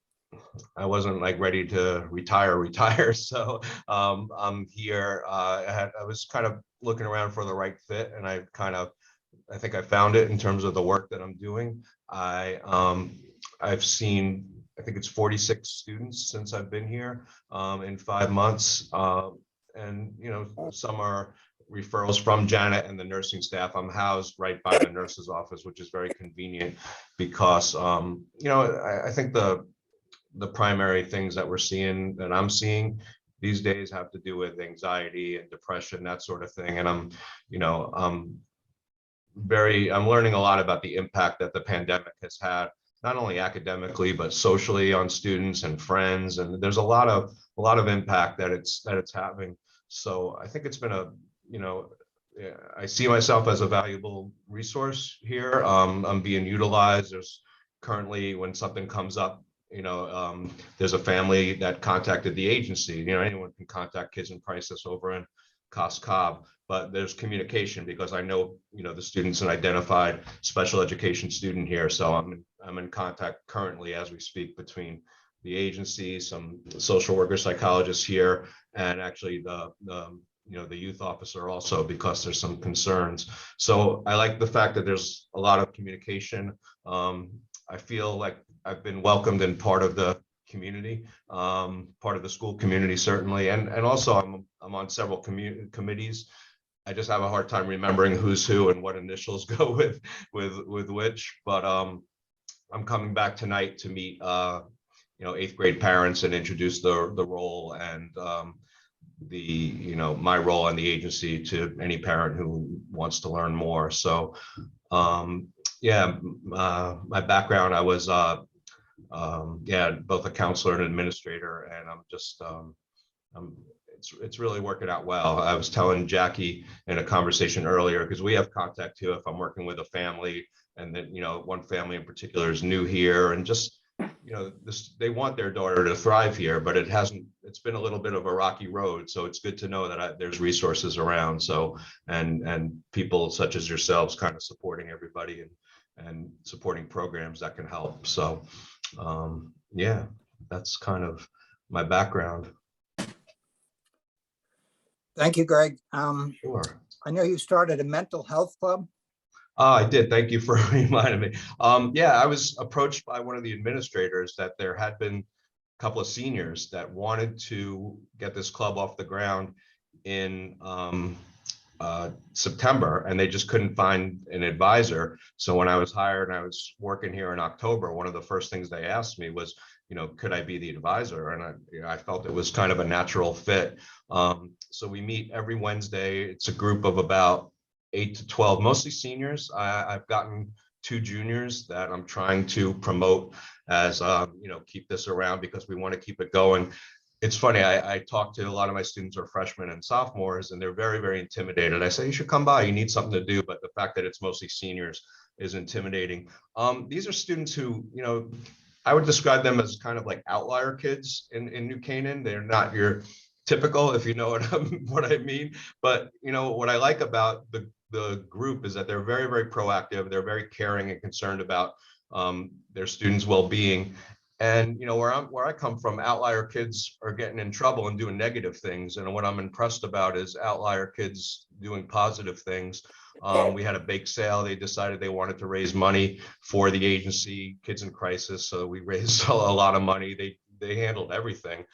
like ready to retire. So I'm here. I was kind of looking around for the right fit, and I think I found it in terms of the work that I'm doing. I've seen, I think it's 46 students since I've been here in 5 months. And, some are referrals from Janet and the nursing staff. I'm housed right by the nurse's office, which is very convenient because, I think the primary things that I'm seeing these days have to do with anxiety and depression, that sort of thing. And I'm learning a lot about the impact that the pandemic has had, not only academically, but socially on students and friends. And there's a lot of impact that it's having. So I think it's been I see myself as a valuable resource here. I'm being utilized. There's currently, when something comes up, there's a family that contacted the agency. Anyone can contact Kids in Crisis over in Cos Cobb, but there's communication because I know, the students and identified special education student here. So I'm in contact currently as we speak between the agency, some social worker psychologists here, and actually the youth officer also, because there's some concerns. So I like the fact that there's a lot of communication. I feel like I've been welcomed and part of the community, part of the school community, certainly. And also I'm on several committees. I just have a hard time remembering who's who and what initials go with which, but I'm coming back tonight to meet 8th grade parents and introduce the role and my role in the agency to any parent who wants to learn more. So my background, I was both a counselor and administrator, and it's really working out well. I was telling Jackie in a conversation earlier, because we have contact too if I'm working with a family, and then one family in particular is new here, and just they want their daughter to thrive here, but it's been a little bit of a rocky road. So it's good to know that there's resources around. So and people such as yourselves kind of supporting everybody and supporting programs that can help. So that's kind of my background. Thank you, Greg. Sure. I know you started a mental health club. I did. Thank you for reminding me. I was approached by one of the administrators that there had been a couple of seniors that wanted to get this club off the ground in September, and they just couldn't find an advisor. So when I was hired and I was working here in October, one of the first things they asked me was, could I be the advisor? And I felt it was kind of a natural fit. So we meet every Wednesday. It's a group of about 8 to 12, mostly seniors. I've gotten 2 juniors that I'm trying to promote as, keep this around because we want to keep it going. It's funny, I talk to a lot of my students who are freshmen and sophomores, and they're very, very intimidated. I say, you should come by, you need something to do. But the fact that it's mostly seniors is intimidating. These are students who, I would describe them as kind of like outlier kids in New Canaan. They're not your typical, if you know what I mean. But, what I like about the group is that they're very, very proactive. They're very caring and concerned about their students' well-being. And where I come from, outlier kids are getting in trouble and doing negative things. And what I'm impressed about is outlier kids doing positive things. We had a bake sale. They decided they wanted to raise money for the agency, Kids in Crisis. So we raised a lot of money. They handled everything.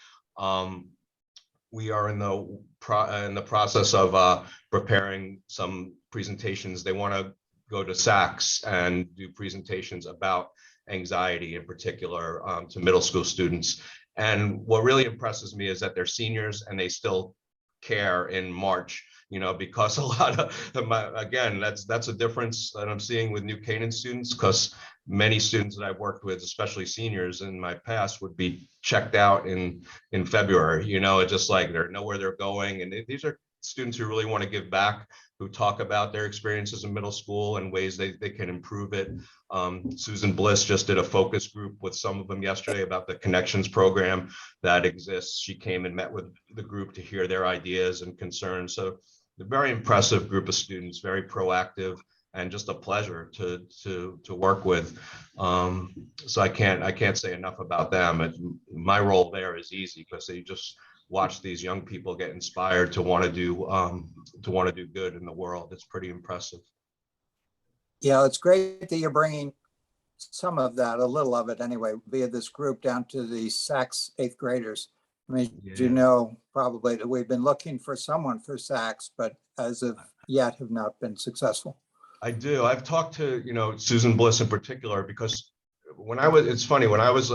We are in the process of preparing some presentations. They want to go to SACS and do presentations about anxiety in particular to middle school students. And what really impresses me is that they're seniors and they still care in March, because a lot of again, that's a difference that I'm seeing with New Canaan students, because many students that I've worked with, especially seniors in my past, would be checked out in February. It's just like they know where they're going. And these are students who really want to give back, who talk about their experiences in middle school and ways they can improve it. Susan Bliss just did a focus group with some of them yesterday about the Connections program that exists. She came and met with the group to hear their ideas and concerns. So a very impressive group of students, very proactive, and just a pleasure to work with. So I can't say enough about them. My role there is easy because they just watch these young people get inspired to want to do good in the world. It's pretty impressive. Yeah, it's great that you're bringing some of that, a little of it anyway, via this group down to the SACS 8th graders. I mean, you know, probably that we've been looking for someone for SACS, but as of yet have not been successful. I do. I've talked to, Susan Bliss in particular, because it's funny, when I was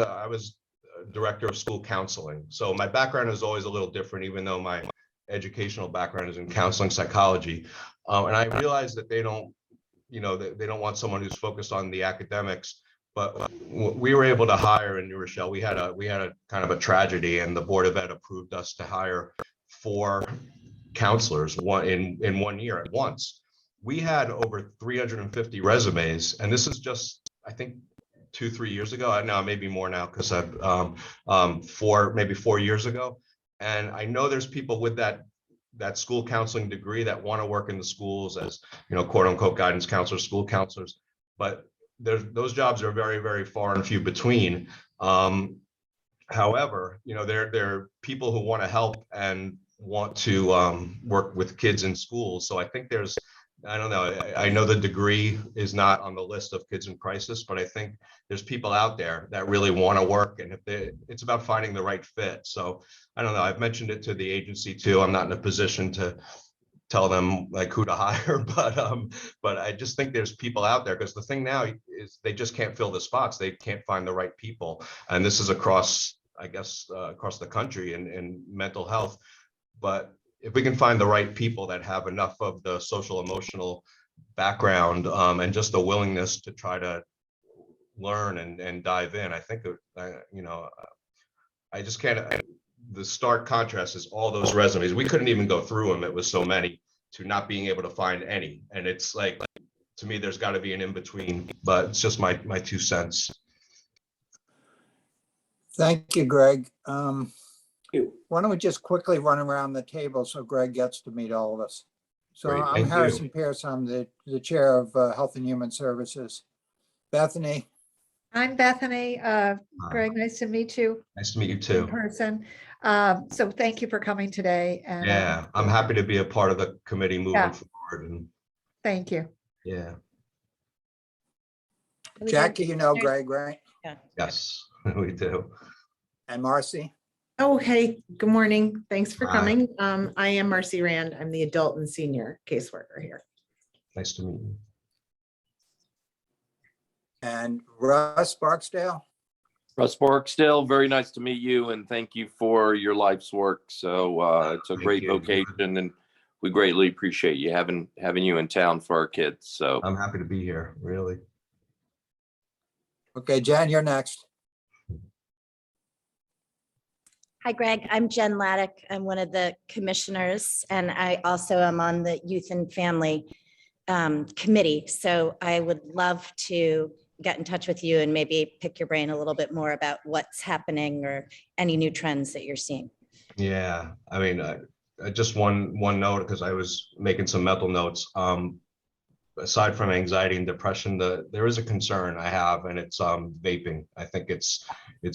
director of school counseling. So my background is always a little different, even though my educational background is in counseling psychology. And I realized that they don't want someone who's focused on the academics. But we were able to hire in New Rochelle. We had a kind of a tragedy, and the Board of Ed approved us to hire 4 counselors in 1 year at once. We had over 350 resumes, and this is just, I think, 2-3 years ago. No, maybe more now, because I've 4 years ago. And I know there's people with that that school counseling degree that want to work in the schools as, quote unquote guidance counselors, school counselors. But those jobs are very, very far and few between. However, there are people who want to help and want to work with kids in schools. So I think I don't know, I know the degree is not on the list of kids in crisis, but I think there's people out there that really want to work, and it's about finding the right fit. So I don't know, I've mentioned it to the agency too. I'm not in a position to tell them like who to hire, but I just think there's people out there, because the thing now is they just can't fill the spots. They can't find the right people. And this is across, I guess, across the country in mental health. But if we can find the right people that have enough of the social emotional background and just the willingness to try to learn and dive in, I think, I just can't. The stark contrast is all those resumes. We couldn't even go through them. It was so many, to not being able to find any. And it's like, to me, there's got to be an in between, but it's just my 2 cents. Thank you, Greg. Why don't we just quickly run around the table so Greg gets to meet all of us? So Great, I'm thank you. Harrison Pierce. I'm the chair of Health and Human Services. Bethany? I'm Bethany. Greg, nice to meet you Nice to meet you in too. person. So thank you for coming today. And Yeah, I'm happy to be a part of the committee moving forward. And thank you. yeah. Jackie, you know Greg, right? Yes, we do. And Marcy? Oh, hey, good morning. Thanks for Hi. coming. I am Marcy Rand. I'm the adult and senior caseworker here. Nice to meet you. And Russ Barksdale? Russ Barksdale, very nice to meet you, and thank you for your life's work. So it's a Thank great you. vocation, and we greatly appreciate you having you in town for our kids. So I'm happy to be here, really. Okay, Jen, you're next. Hi, Greg. I'm Jen Laddick. I'm one of the commissioners, and I also am on the Youth and Family Committee. So I would love to get in touch with you and maybe pick your brain a little bit more about what's happening or any new trends that you're seeing. Yeah, I mean, just one note, because I was making some mental notes. Aside from anxiety and depression, there is a concern I have, and it's vaping. I think it's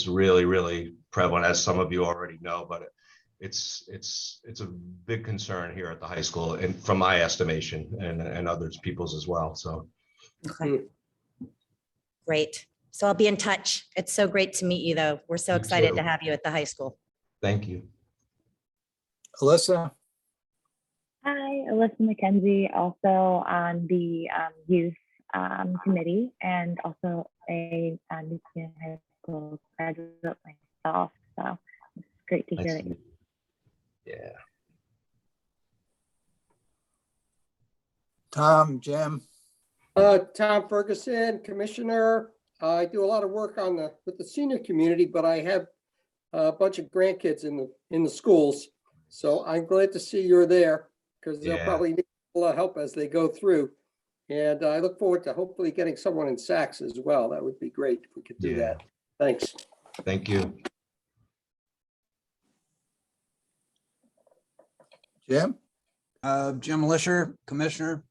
really, really prevalent, as some of you already know, but it's a big concern here at the high school, and from my estimation, and others people's as well. So Okay. Great. So I'll be in touch. It's so great to meet you, though. We're so You excited too. to have you at the high school. Thank you. Alyssa? Hi, Alyssa McKenzie, also on the youth committee, and also a Newton High School graduate myself. So it's great to hear Nice that. to Yeah. Tom, Jim? Tom Ferguson, Commissioner. I do a lot of work with the senior community, but I have a bunch of grandkids in the schools. So I'm glad to see you're there, because they'll probably need a lot of help as they go through. And I look forward to hopefully getting someone in Saks as well. That would be great if we could do that. Thanks. Thank you. Jim? Jim Lisher, Commissioner.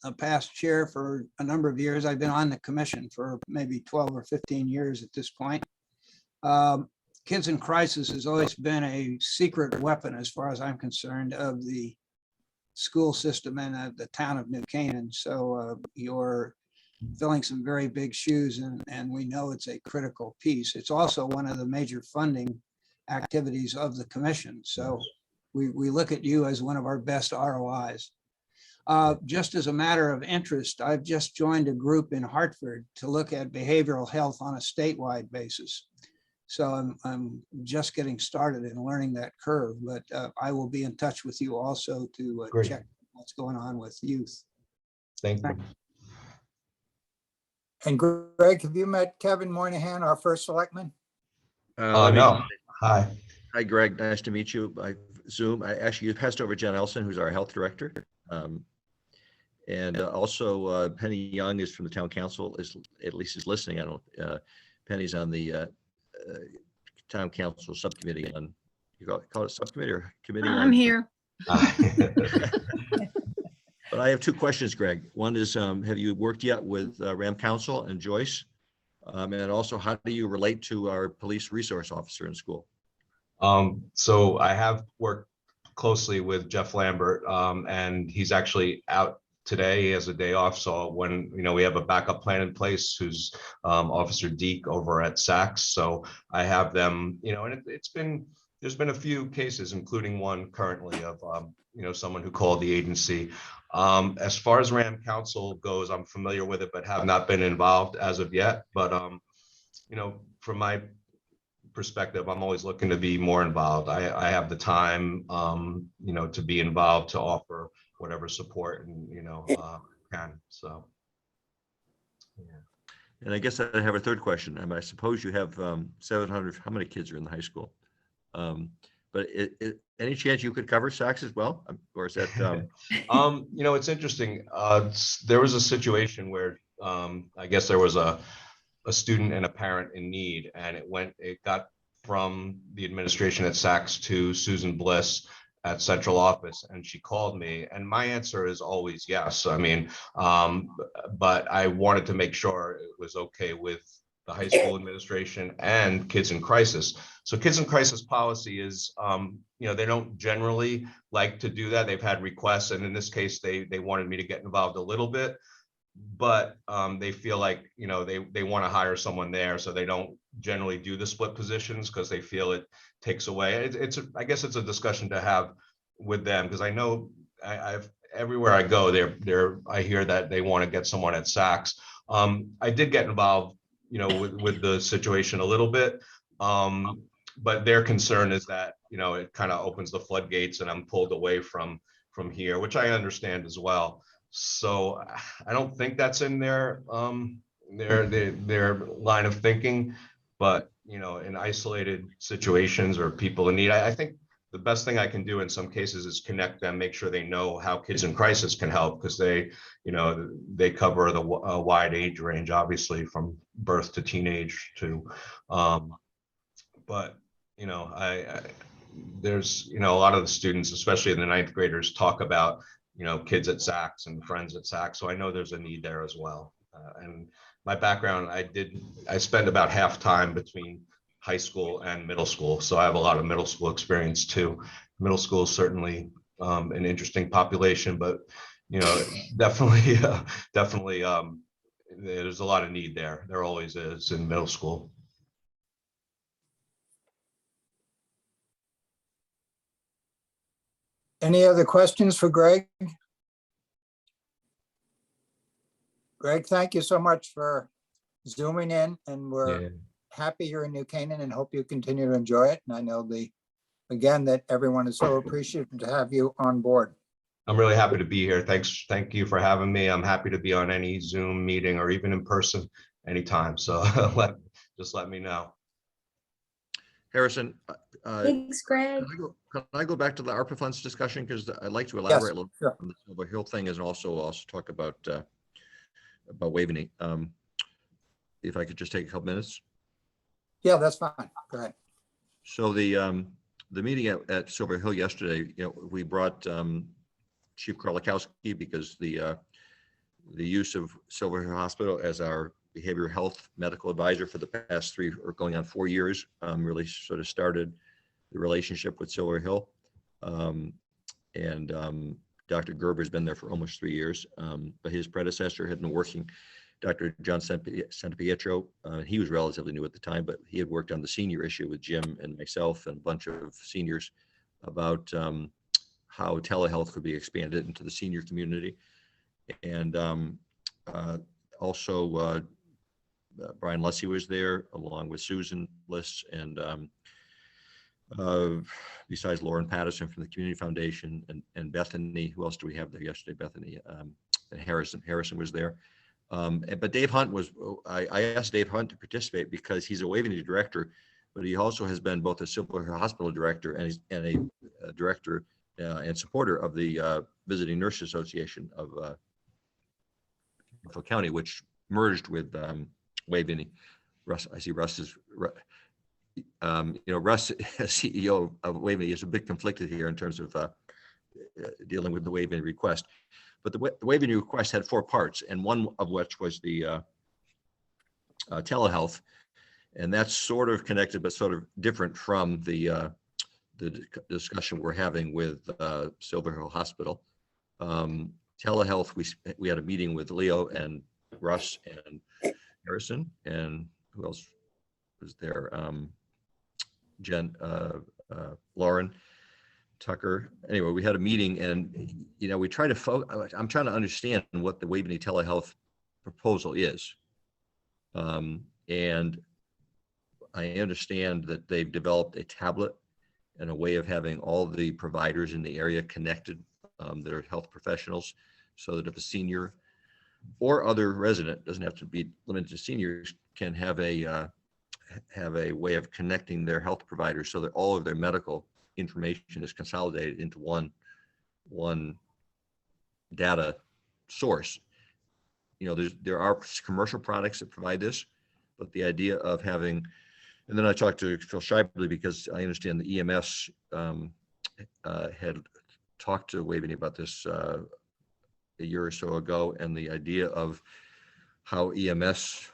A past chair for a number of years. I've been on the commission for maybe 12 or 15 years at this point. Kids in crisis has always been a secret weapon, as far as I'm concerned, of the school system and of the town of New Canaan. So you're filling some very big shoes, and we know it's a critical piece. It's also one of the major funding activities of the commission. So we look at you as one of our best ROIs. Just as a matter of interest, I've just joined a group in Hartford to look at behavioral health on a statewide basis. So I'm just getting started in learning that curve, but I will be in touch with you also to check what's going on with youth. Thank you. And Greg, have you met Kevin Moynihan, our first selectman? No. Hi. Hi, Greg. Nice to meet you by Zoom. You passed over Jen Elson, who's our health director. And also Penny Young is from the town council, at least is listening. Penny's on the town council subcommittee on you call it subcommittee or committee? I'm here. But I have two questions, Greg. One is, have you worked yet with Ram Council and Joyce? And also, how do you relate to our police resource officer in school? So I have worked closely with Jeff Lambert, and he's actually out today. He has a day off. So when, we have a backup plan in place, who's Officer Deke over at Saks. So I have them, and there's been a few cases, including one currently of, someone who called the agency. As far as Ram Council goes, I'm familiar with it, but have not been involved as of yet. But, from my perspective, I'm always looking to be more involved. I have the time, to be involved, to offer whatever support and, can. So, yeah. And I guess I have a third question. I suppose you have 700, how many kids are in the high school? But any chance you could cover Saks as well? Or is that? It's interesting. There was a situation where I guess there was a student and a parent in need, and it got from the administration at Saks to Susan Bliss at central office, and she called me, and my answer is always yes. I mean, but I wanted to make sure it was okay with the high school administration and Kids in Crisis. So Kids in Crisis policy is, they don't generally like to do that. They've had requests, and in this case, they wanted me to get involved a little bit, but they feel like, they want to hire someone there, so they don't generally do the split positions because they feel it takes away. I guess it's a discussion to have with them, because I know I've everywhere I go, I hear that they want to get someone at Saks. I did get involved, with the situation a little bit. But their concern is that, it kind of opens the floodgates and I'm pulled away from here, which I understand as well. So I don't think that's in their line of thinking, but, in isolated situations or people in need, I think the best thing I can do in some cases is connect them, make sure they know how Kids in Crisis can help, because they cover a wide age range, obviously from birth to teenage to, but, there's, a lot of the students, especially in the ninth graders, talk about, kids at Saks and friends at Saks. So I know there's a need there as well. And my background, I spend about half time between high school and middle school. So I have a lot of middle school experience too. Middle school is certainly an interesting population, but, definitely, there's a lot of need there. There always is in middle school. Any other questions for Greg? Greg, thank you so much for zooming in, and we're happy you're in New Canaan and hope you continue to enjoy it. And I know again, that everyone is so appreciative to have you on board. I'm really happy to be here. Thank you for having me. I'm happy to be on any Zoom meeting or even in person anytime. So just let me know. Harrison. Thanks, Greg. Can I go back to the ARPA funds discussion? Because I'd like to elaborate a little sure. on the Silver Hill thing, and also talk about Waveney. If I could just take a couple minutes. Yeah, that's fine. Go ahead. So the meeting at Silver Hill yesterday, we brought Chief Karlikowski because the use of Silver Hill Hospital as our behavioral health medical advisor for the past 3 or going on 4 years really sort of started the relationship with Silver Hill. And Dr. Gerber's been there for almost 3 years, but his predecessor had been working, Dr. John Santapietro. He was relatively new at the time, but he had worked on the senior issue with Jim and myself and a bunch of seniors about how telehealth could be expanded into the senior community. And also Brian Lussey was there along with Susan Bliss and besides Lauren Patterson from the Community Foundation and Bethany. Who else do we have there yesterday? Bethany and Harrison. Harrison was there. But Dave Hunt was, I asked Dave Hunt to participate because he's a Waveney director, but he also has been both a Silver Hill Hospital director and a director and supporter of the Visiting Nurse Association of Norfolk County, which merged with Waveney. Russ, I see Russ is, Russ, as CEO of Waveney, is a bit conflicted here in terms of dealing with the Waveney request. But the Waveney request had 4 parts, and one of which was the telehealth, and that's sort of connected but sort of different from the discussion we're having with Silver Hill Hospital. Telehealth, we had a meeting with Leo and Russ and Harrison, and who else was there? Jen, Lauren, Tucker. Anyway, we had a meeting, and we try to I'm trying to understand what the Waveney telehealth proposal is, and I understand that they've developed a tablet and a way of having all the providers in the area connected that are health professionals, so that if a senior or other resident, doesn't have to be limited to seniors, can have a way of connecting their health providers so that all of their medical information is consolidated into one data source. There are commercial products that provide this, but the idea of having, and then I talked to Phil Shipley because I understand the EMS had talked to Waveney about this a year or so ago, and the idea of how EMS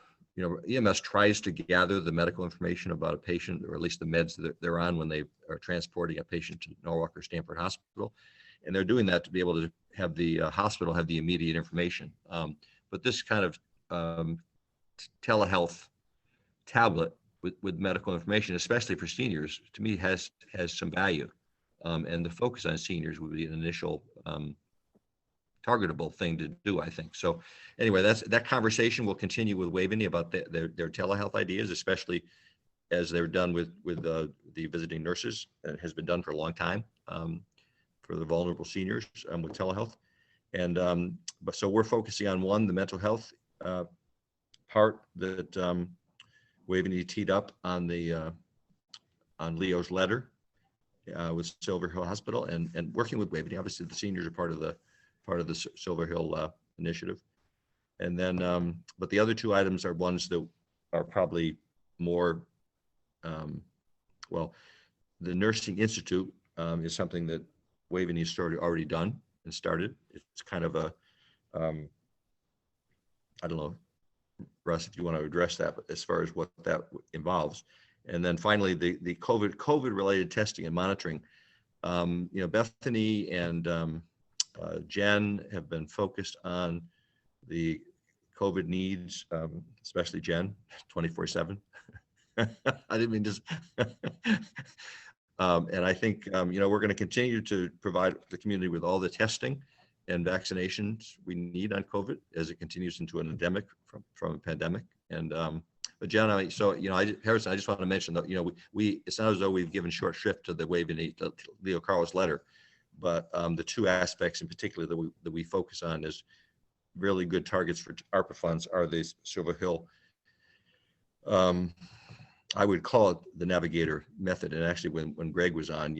tries to gather the medical information about a patient, or at least the meds that they're on when they are transporting a patient to Norwalk or Stanford Hospital. And they're doing that to be able to have the hospital have the immediate information. But this kind of telehealth tablet with medical information, especially for seniors, to me has some value. And the focus on seniors would be an initial targetable thing to do, I think. So anyway, that conversation will continue with Waveney about their telehealth ideas, especially as they're done with the visiting nurses. It has been done for a long time for the vulnerable seniors with telehealth. And but so we're focusing on the mental health part that Waveney teed up on on Leo's letter with Silver Hill Hospital, and working with Waveney. Obviously, the seniors are part of the Silver Hill initiative. And then, but the other 2 items are ones that are probably more, well, the Nursing Institute is something that Waveney has already done and started. It's kind of a, I don't know, Russ, if you want to address that, but as far as what that involves. And then finally, the COVID related testing and monitoring. Bethany and Jen have been focused on the COVID needs, especially Jen, 24/7. I didn't mean to. And I think, we're going to continue to provide the community with all the testing and vaccinations we need on COVID as it continues into an endemic from a pandemic. And, but Jen, Harrison, I just want to mention that, it's not as though we've given short shrift to the Waveney, Leo Carl's letter, but the 2 aspects in particular that we focus on as really good targets for ARPA funds are the Silver Hill, I would call it the navigator method. And actually when Greg was on,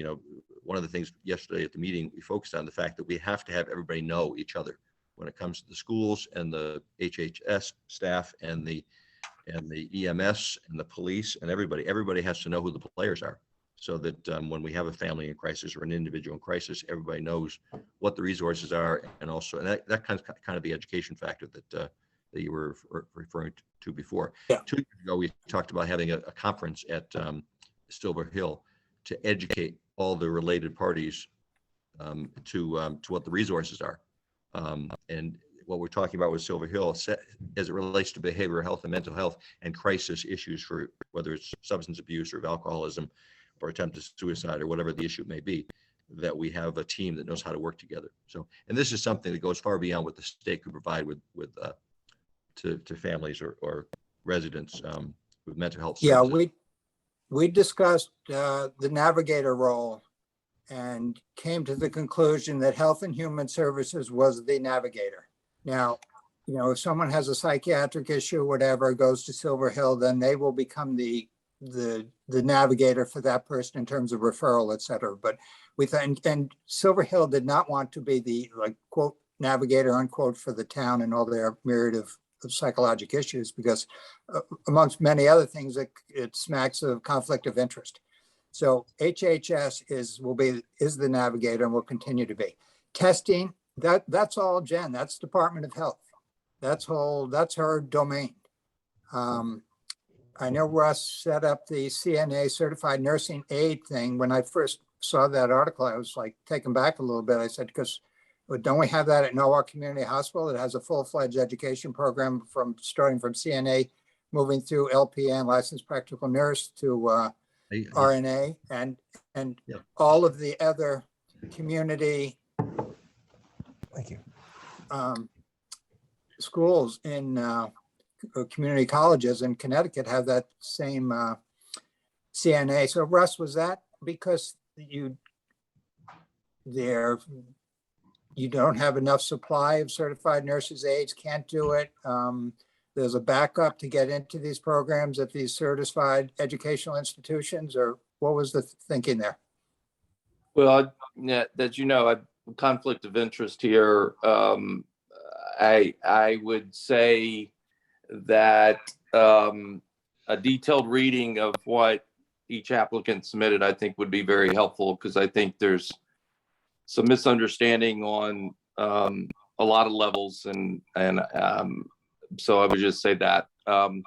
one of the things yesterday at the meeting, we focused on the fact that we have to have everybody know each other when it comes to the schools and the HHS staff and the EMS and the police and everybody has to know who the players are, so that when we have a family in crisis or an individual in crisis, everybody knows what the resources are. And also, and that kind of the education factor that you were referring to before. Yeah. 2 years ago, we talked about having a conference at Silver Hill to educate all the related parties to what the resources are. And what we're talking about with Silver Hill as it relates to behavioral health and mental health and crisis issues, for whether it's substance abuse or alcoholism or attempted suicide or whatever the issue may be, that we have a team that knows how to work together. So, and this is something that goes far beyond what the state could provide to families or residents with mental health services. Yeah, we discussed the navigator role and came to the conclusion that Health and Human Services was the navigator. Now, if someone has a psychiatric issue, whatever, goes to Silver Hill, then they will become the navigator for that person in terms of referral, et cetera. But and Silver Hill did not want to be the quote navigator unquote for the town and all their myriad of psychological issues because amongst many other things, it smacks of conflict of interest. So HHS is the navigator and will continue to be. Testing, that's all Jen, that's Department of Health. That's her domain. I know Russ set up the CNA certified nursing aid thing. When I first saw that article, I was like taken back a little bit. I said, because don't we have that at Norwalk Community Hospital? It has a full-fledged education program starting from CNA, moving through LPN, licensed practical nurse, to RNA, and Yeah. all of the other community Thank you. schools in community colleges in Connecticut have that same CNA. So Russ, was that because you don't have enough supply of certified nurses aides, can't do it? There's a backup to get into these programs at these certified educational institutions, or what was the thinking there? Well, that, a conflict of interest here. I would say that a detailed reading of what each applicant submitted, I think, would be very helpful, because I think there's some misunderstanding on a lot of levels, and so I would just say that. The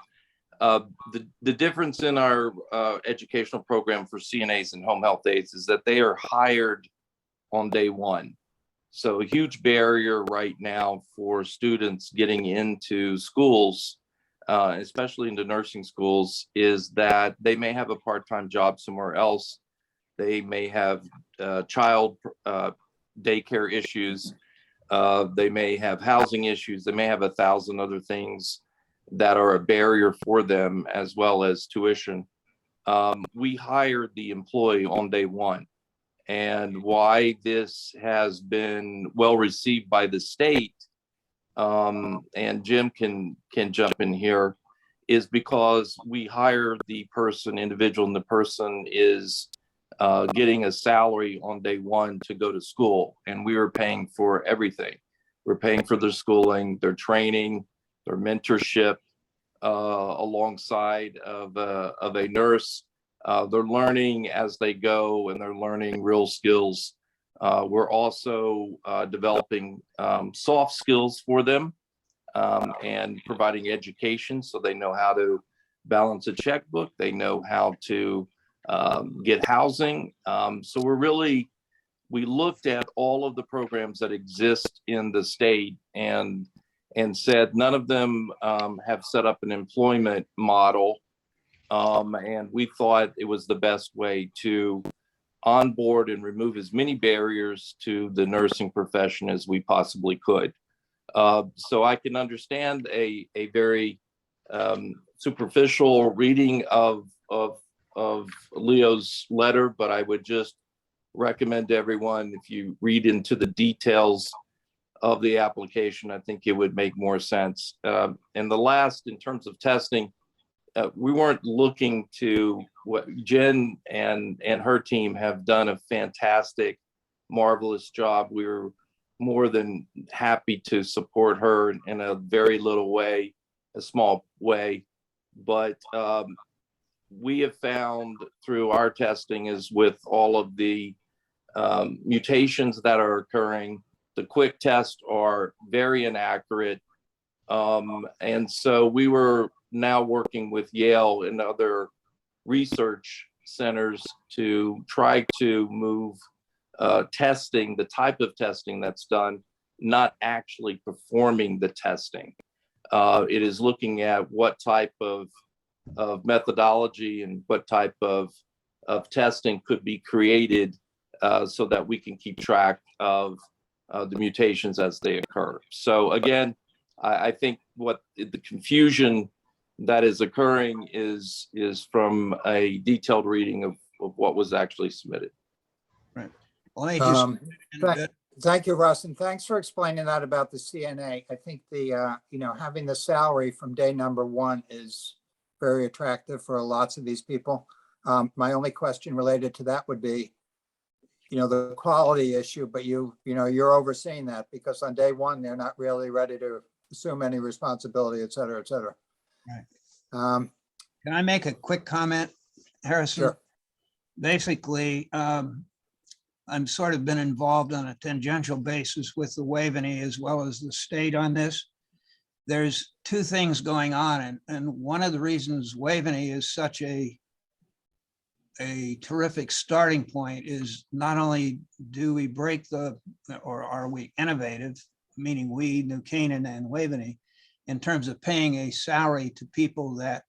difference in our educational program for CNAs and home health aides is that they are hired on day one. So a huge barrier right now for students getting into schools, especially into nursing schools, is that they may have a part-time job somewhere else. They may have child daycare issues. They may have housing issues. They may have 1,000 other things that are a barrier for them, as well as tuition. We hired the employee on day one. And why this has been well received by the state, and Jim can jump in here, is because we hire the individual, and the person is getting a salary on day one to go to school, and we are paying for everything. We're paying for their schooling, their training, their mentorship, alongside of a nurse. They're learning as they go, and they're learning real skills. We're also developing soft skills for them, and providing education, so they know how to balance a checkbook. They know how to get housing. So we looked at all of the programs that exist in the state, and said none of them have set up an employment model. And we thought it was the best way to onboard and remove as many barriers to the nursing profession as we possibly could. So I can understand a very superficial reading of Leo's letter, but I would just recommend to everyone, if you read into the details of the application, I think it would make more sense. And the last, in terms of testing, we weren't looking to what Jen and her team have done a fantastic, marvelous job. We were more than happy to support her in a very little way, a small way. But we have found through our testing is with all of the mutations that are occurring, the quick tests are very inaccurate. And so we were now working with Yale and other research centers to try to move testing, the type of testing that's done, not actually performing the testing. It is looking at what type of methodology and what type of testing could be created so that we can keep track of the mutations as they occur. So again, I think what the confusion that is occurring is from a detailed reading of what was actually submitted. Right. Well, let me just Thank you, Russ, and thanks for explaining that about the CNA. I think having the salary from day number one is very attractive for lots of these people. My only question related to that would be, the quality issue, but you're overseeing that, because on day one, they're not really ready to assume any responsibility, et cetera, et cetera. Right. Um, Can I make a quick comment, Harrison? Sure. Basically, I'm sort of been involved on a tangential basis with the Waveney as well as the state on this. There's two things going on, and one of the reasons Waveney is such a terrific starting point is not only do we break or are we innovative, meaning we, New Canaan and Waveney, in terms of paying a salary to people that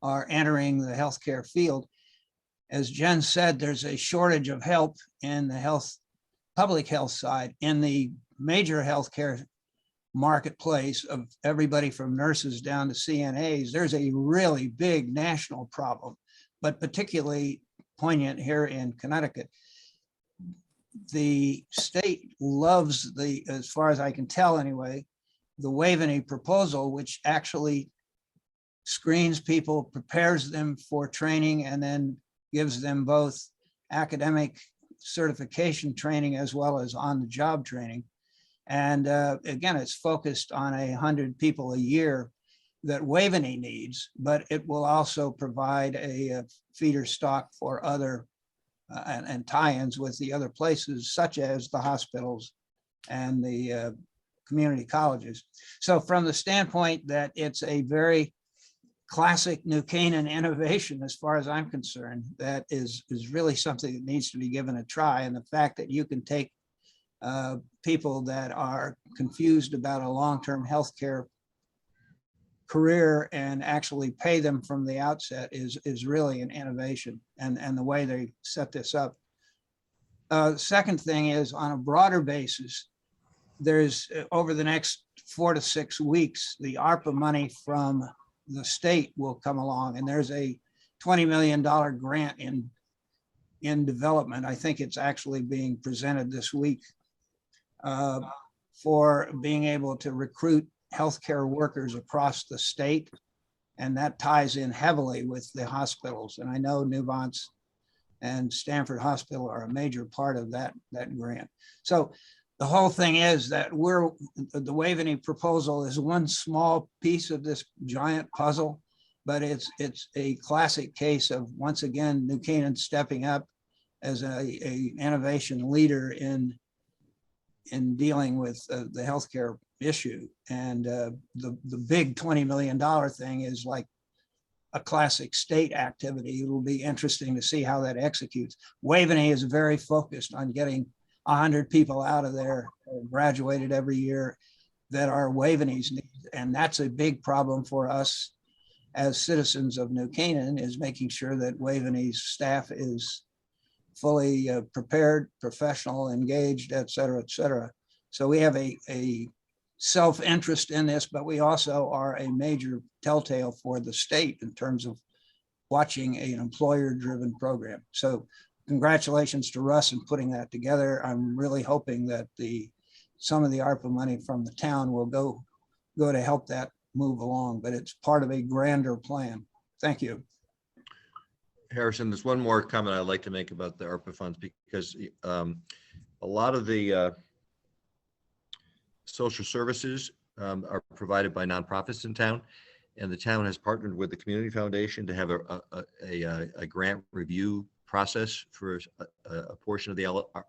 are entering the healthcare field. As Jen said, there's a shortage of help in the public health side. In the major healthcare marketplace of everybody from nurses down to CNAs, there's a really big national problem, but particularly poignant here in Connecticut. The state loves as far as I can tell anyway, the Waveney proposal, which actually screens people, prepares them for training, and then gives them both academic certification training as well as on-the-job training. And again, it's focused on 100 people a year that Waveney needs, but it will also provide a feeder stock for other and tie-ins with the other places, such as the hospitals and the community colleges. So from the standpoint that it's a very classic New Canaan innovation, as far as I'm concerned, that is really something that needs to be given a try. And the fact that you can take people that are confused about a long-term healthcare career and actually pay them from the outset is really an innovation, and the way they set this up. Second thing is, on a broader basis, there's over the next 4 to 6 weeks, the ARPA money from the state will come along, and there's a $20 million grant in development. I think it's actually being presented this week for being able to recruit healthcare workers across the state. And that ties in heavily with the hospitals. And I know Nuvance and Stanford Hospital are a major part of that grant. So the whole thing is that the Waveney proposal is one small piece of this giant puzzle, but it's a classic case of, once again, New Canaan stepping up as a innovation leader in dealing with the healthcare issue. And the big $20 million thing is like a classic state activity. It will be interesting to see how that executes. Waveney is very focused on getting 100 people out of there, graduated every year, that are Waveney's needs. And that's a big problem for us as citizens of New Canaan, is making sure that Waveney's staff is fully prepared, professional, engaged, et cetera, et cetera. So we have a self-interest in this, but we also are a major telltale for the state in terms of watching an employer-driven program. So congratulations to Russ in putting that together. I'm really hoping that some of the ARPA money from the town will go to help that move along, but it's part of a grander plan. Thank you. Harrison, there's one more comment I'd like to make about the ARPA funds, because a lot of the social services are provided by nonprofits in town, and the town has partnered with the Community Foundation to have a grant review process for a portion of the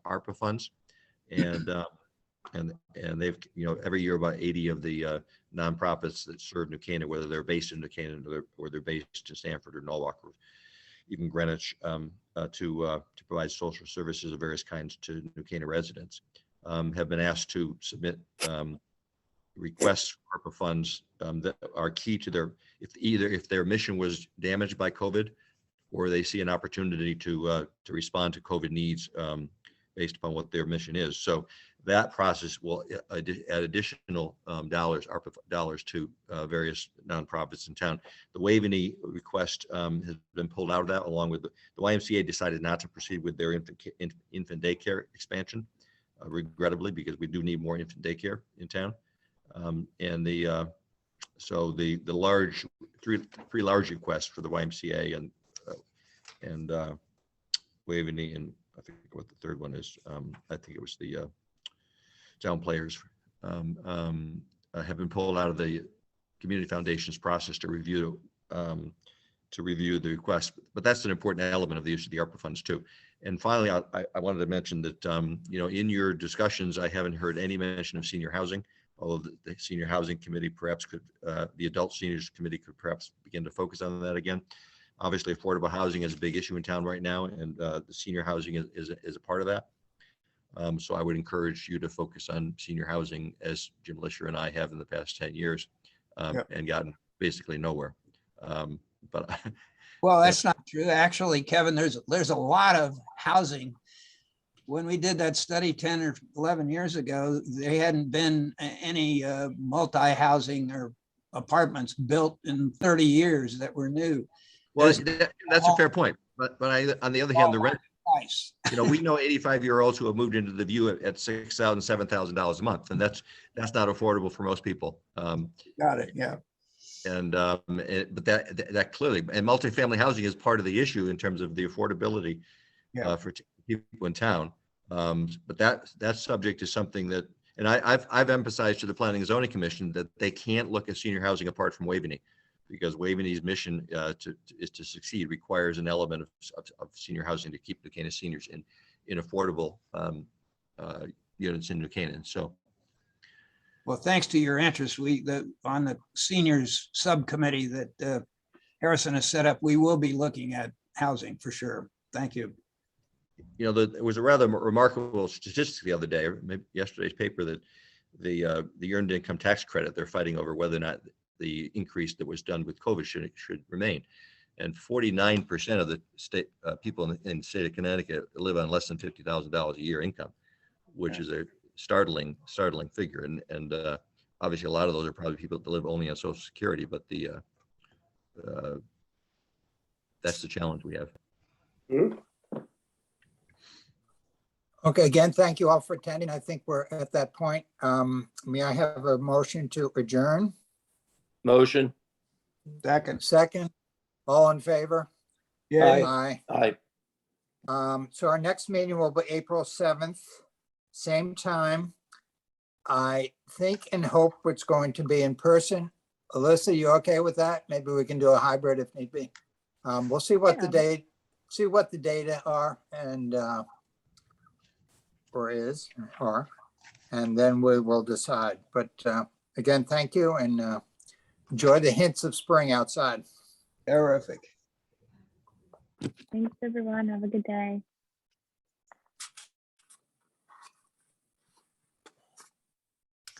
ARPA funds, and they've, every year about 80 of the nonprofits that serve New Canaan, whether they're based in New Canaan or they're based in Stanford or Norwalk or even Greenwich, to provide social services of various kinds to New Canaan residents, have been asked to submit requests for ARPA funds that are key to if their mission was damaged by COVID, or they see an opportunity to respond to COVID needs based upon what their mission is. So that process will add additional ARPA dollars to various nonprofits in town. The Waveney request has been pulled out of that, along with the YMCA decided not to proceed with their infant daycare expansion, regrettably, because we do need more infant daycare in town. So the large three large requests for the YMCA and Waveney, and I think what the third one is. I think it was the Town Players. have been pulled out of the Community Foundation's process to review the request. But that's an important element of the use of the ARPA funds too. And finally, I wanted to mention that, in your discussions, I haven't heard any mention of senior housing, although the Senior Housing Committee perhaps could, the Adult Seniors Committee could perhaps begin to focus on that again. Obviously, affordable housing is a big issue in town right now, and the senior housing is a part of that. So I would encourage you to focus on senior housing, as Jim Lisher and I have in the past 10 years, and gotten basically nowhere. But Well, that's not true. Actually, Kevin, there's a lot of housing. When we did that study 10 or 11 years ago, there hadn't been any multi-housing or apartments built in 30 years that were new. well, that's a fair point. But on the other hand, the rent, Price. we know 85-year-olds who have moved into the View at $6,000, $7,000 a month, and that's not affordable for most people. Got it. Yeah. But that clearly, and multifamily housing is part of the issue in terms of the affordability for people in town. But that subject is something that, and I've emphasized to the Planning and Zoning Commission that they can't look at senior housing apart from Waveney, because Waveney's mission is to succeed requires an element of senior housing to keep New Canaan seniors in affordable units in New Canaan. So. Well, thanks to your interest, on the seniors subcommittee that Harrison has set up, we will be looking at housing for sure. Thank you. There was a rather remarkable statistic the other day, or maybe yesterday's paper, that the earned income tax credit, they're fighting over whether or not the increase that was done with COVID should remain. And 49% of the state people in the state of Connecticut live on less than $50,000 a year income, which is a startling figure. And obviously a lot of those are probably people that live only on Social Security, but that's the challenge we have. Okay, again, thank you all for attending. I think we're at that point. May I have a motion to adjourn? Motion. Second, all in favor? Yeah. Aye. Aye. So our next meeting will be April 7th, same time. I think and hope it's going to be in person. Alyssa, you okay with that? Maybe we can do a hybrid if need be. We'll see what the data are and and then we will decide. But again, thank you and enjoy the hints of spring outside. Terrific. Thanks, everyone. Have a good day.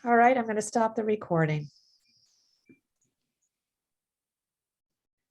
All right, I'm going to stop the recording.